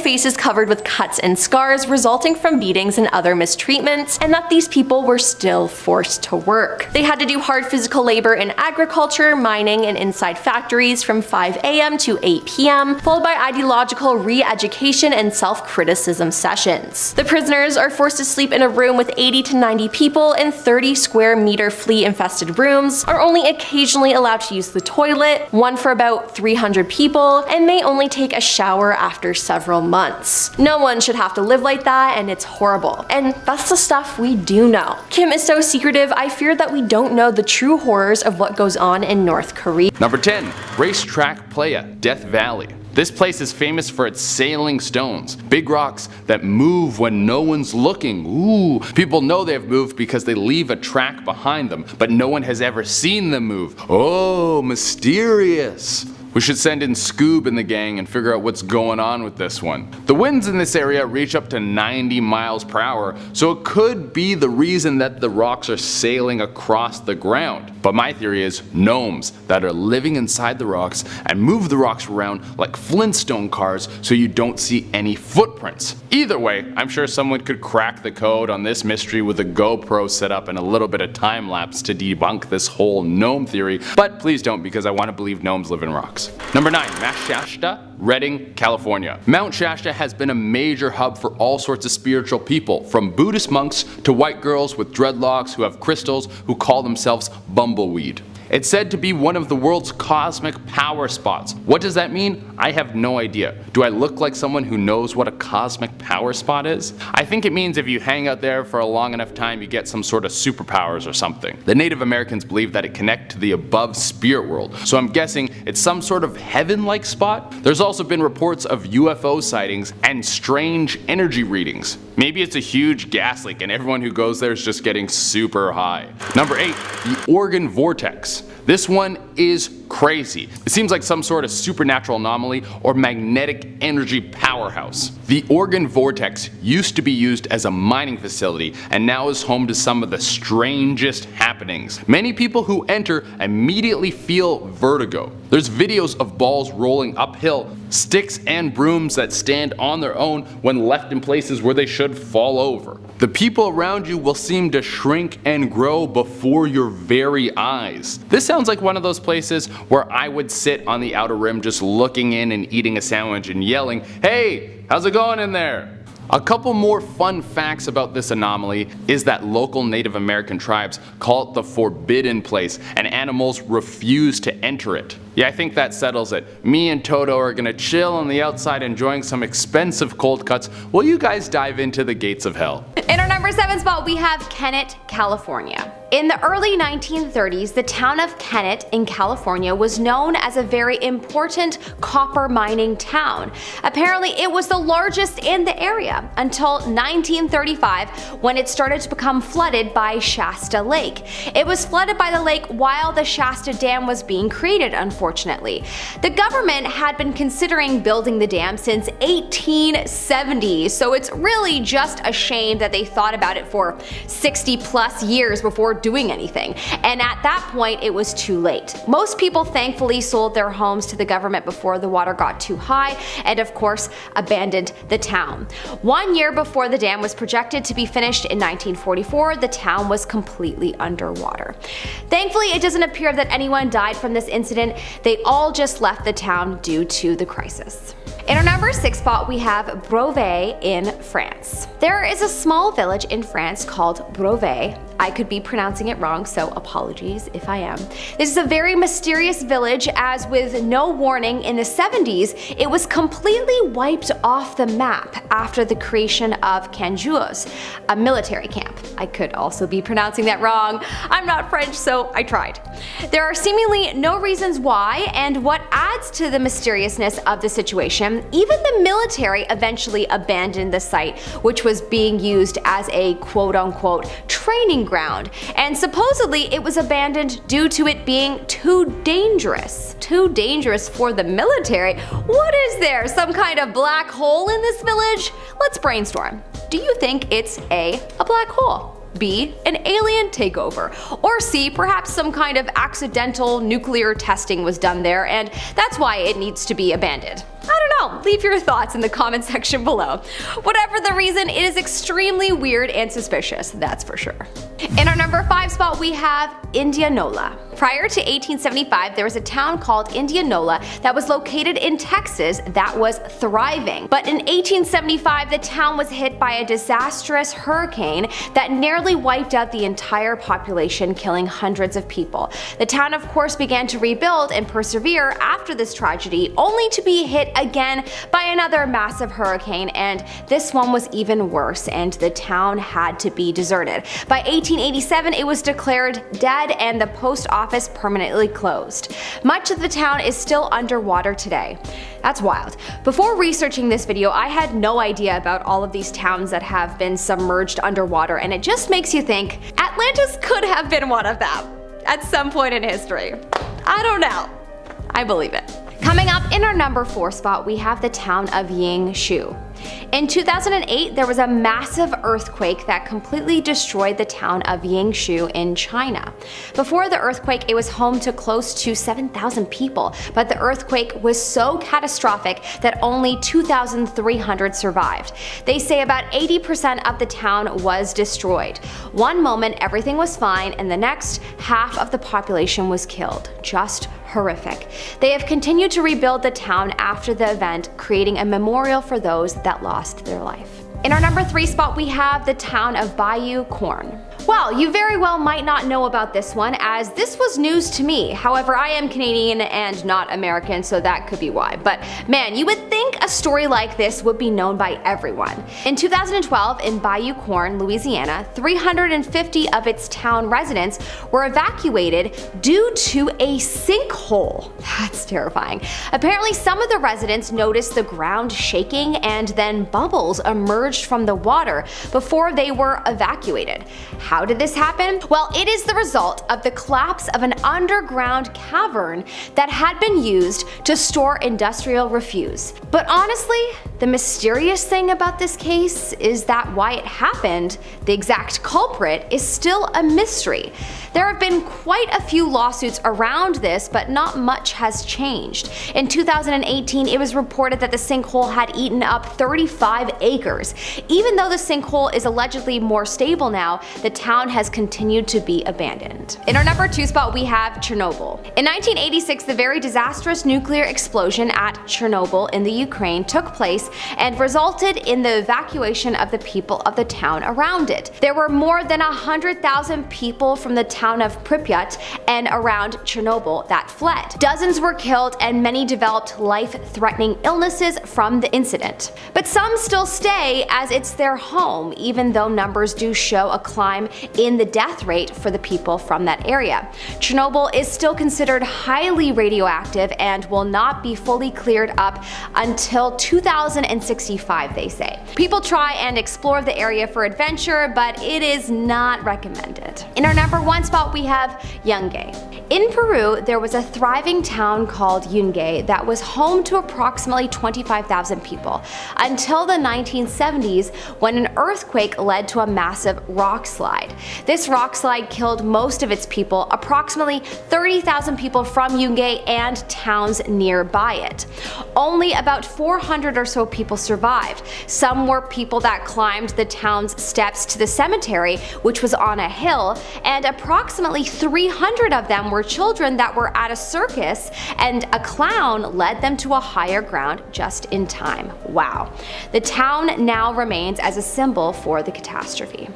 faces covered with cuts and scars resulting from beatings and other mistreatments, and that these people were still forced to work. They had to do hard physical labor in agriculture, agriculture, mining, and inside factories from 5 a.m. to 8 p.m., followed by ideological re-education and self-criticism sessions. The prisoners are forced to sleep in a room with 80 to 90 people in 30 square meter flea-infested rooms, are only occasionally allowed to use the toilet, one for about 300 people, and may only take a shower after several months. No one should have to live like that, and it's horrible. And that's the stuff we do know. Kim is so secretive, I fear that we don't know the true horrors of what goes on in North Korea. Number 10. Racetrack Playa, Death Valley. This place is famous for its sailing stones, big rocks that move when no one's looking. Ooh, people know they've moved because they leave a track behind them, but no one has ever seen them move. Oh, mysterious. We should send in Scoob and the gang and figure out what's going on with this one. The winds in this area reach up to 90 miles per hour, so it could be the reason that the rocks are sailing across the ground. But my theory is gnomes that are living inside the rocks and move the rocks around like Flintstone cars so you don't see any footprints. Either way, I'm sure someone could crack the code on this mystery with a GoPro set up and a little bit of time lapse to debunk this whole gnome theory, but please don't, because I want to believe gnomes live in rocks. Number 9. Mount Shasta, Redding, California. Mount Shasta has been a major hub for all sorts of spiritual people, from Buddhist monks to white girls with dreadlocks who have crystals who call themselves bumbleweed. It's said to be one of the world's cosmic power spots. What does that mean? I have no idea. Do I look like someone who knows what a cosmic power spot is? I think it means if you hang out there for a long enough time you get some sort of superpowers or something. The Native Americans believe that it connects to the above spirit world, so I'm guessing it's some sort of heaven-like spot. There's also been reports of UFO sightings and strange energy readings. Maybe it's a huge gas leak and everyone who goes there is just getting super high. Number 8. The Oregon Vortex. This one is crazy. It seems like some sort of supernatural anomaly or magnetic energy powerhouse. The Oregon Vortex used to be used as a mining facility and now is home to some of the strangest happenings. Many people who enter immediately feel vertigo. There's videos of balls rolling uphill, sticks and brooms that stand on their own when left in places where they should fall over. The people around you will seem to shrink and grow before your very eyes. This sounds like one of those places where I would sit on the outer rim just looking in and eating a sandwich and yelling, "Hey, how's it going in there?" A couple more fun facts about this anomaly is that local Native American tribes call it the Forbidden Place and animals refuse to enter it. Yeah, I think that settles it. Me and Toto are gonna chill on the outside enjoying some expensive cold cuts while you guys dive into the gates of hell. In our number 7 spot, we have Kennett, California. In the early 1930s, the town of Kennett in California was known as a very important copper mining town. Apparently, it was the largest in the area until 1935, when it started to become flooded by Shasta Lake. It was flooded by the lake while the Shasta Dam was being created, unfortunately. The government had been considering building the dam since 1870, so it's really just a shame that they thought about it for 60 plus years before doing anything, and at that point it was too late. Most people thankfully sold their homes to the government before the water got too high and of course abandoned the town. 1 year before the dam was projected to be finished in 1944, the town was completely underwater. Thankfully, it doesn't appear that anyone died from this incident. They all just left the town due to the crisis. In our number 6 spot, we have Beauvais in France. There is a small village in France called Beauvais. I could be pronouncing it wrong, so apologies if I am. This is a very mysterious village, as with no warning in the 70s, it was completely wiped off the map after the creation of Canjous, a military camp. I could also be pronouncing that wrong. I'm not French, so I tried. There are seemingly no reasons why, and what adds to the mysteriousness of the situation, even the military eventually abandoned the site, which was being used as a quote-unquote training ground, and supposedly it was abandoned due to it being too dangerous. Too dangerous for the military? What is there, some kind of black hole in this village? Let's brainstorm. Do you think it's A, a black hole? B, an alien takeover? Or C, perhaps some kind of accidental nuclear testing was done there and that's why it needs to be abandoned? I don't know, leave your thoughts in the comment section below. Whatever the reason, it is extremely weird and suspicious, that's for sure. In our number 5 spot, we have Indianola. Prior to 1875, there was a town called Indianola that was located in Texas that was thriving. But in 1875, the town was hit by a disastrous hurricane that nearly wiped out the entire population, killing hundreds of people. The town, of course, began to rebuild and persevere after this tragedy, only to be hit again by another massive hurricane, and this one was even worse, and the town had to be deserted. By 1887, it was declared dead and the post office permanently closed. Much of the town is still underwater today. That's wild. Before researching this video, I had no idea about all of these towns that have been submerged underwater, and it just makes you think Atlantis could have been one of them at some point in history. I don't know. I believe it. Coming up in our number 4 spot, we have the town of Yangshu. In 2008, there was a massive earthquake that completely destroyed the town of Yangshu in China. Before the earthquake, it was home to close to 7,000 people, but the earthquake was so catastrophic that only 2,300 survived. They say about 80% of the town was destroyed. One moment everything was fine, and the next, half of the population was killed. Just horrific. They have continued to rebuild the town after the event, creating a memorial for those that lost their life. In our number 3 spot, we have the town of Bayou Corn. Well, you very well might not know about this one, as this was news to me. However, I am Canadian and not American, so that could be why. But man, you would think a story like this would be known by everyone. In 2012, in Bayou Corn, Louisiana, 350 of its town residents were evacuated due to a sinkhole. That's terrifying. Apparently, some of the residents noticed the ground shaking and then bubbles emerged from the water before they were evacuated. How did this happen? Well, it is the result of the collapse of an underground cavern that had been used to store industrial refuse. But honestly, the mysterious thing about this case is that why it happened, the exact culprit, is still a mystery. There have been quite a few lawsuits around this, but not much has changed. In 2018, it was reported that the sinkhole had eaten up 35 acres. Even though the sinkhole is allegedly more stable now, the town has continued to be abandoned. In our number 2 spot, we have Chernobyl. In 1986, the very disastrous nuclear explosion at Chernobyl in the Ukraine took place and resulted in the evacuation of the people of the town around it. There were more than 100,000 people from the town of Pripyat and around Chernobyl that fled. Dozens were killed and many developed life-threatening illnesses from the incident. But some still stay as it's their home, even though numbers do show a climb in the death rate for the people from that area. Chernobyl is still considered highly radioactive and will not be fully cleared up until 2065, they say. People try and explore the area for adventure, but it is not recommended. In our number 1 spot, we have Yungay. In Peru, there was a thriving town called Yungay that was home to approximately 25,000 people until the 1970s, when an earthquake led to a massive rock slide. This rock slide killed most of its people, approximately 30,000 people from Yungay and towns nearby it. Only about 400 or so people survived. Some were people that climbed the town's steps to the cemetery, which was on a hill, and approximately 300 of them were children that were at a circus, and a clown led them to a higher ground just in time. Wow. The town now remains as a symbol for the catastrophe.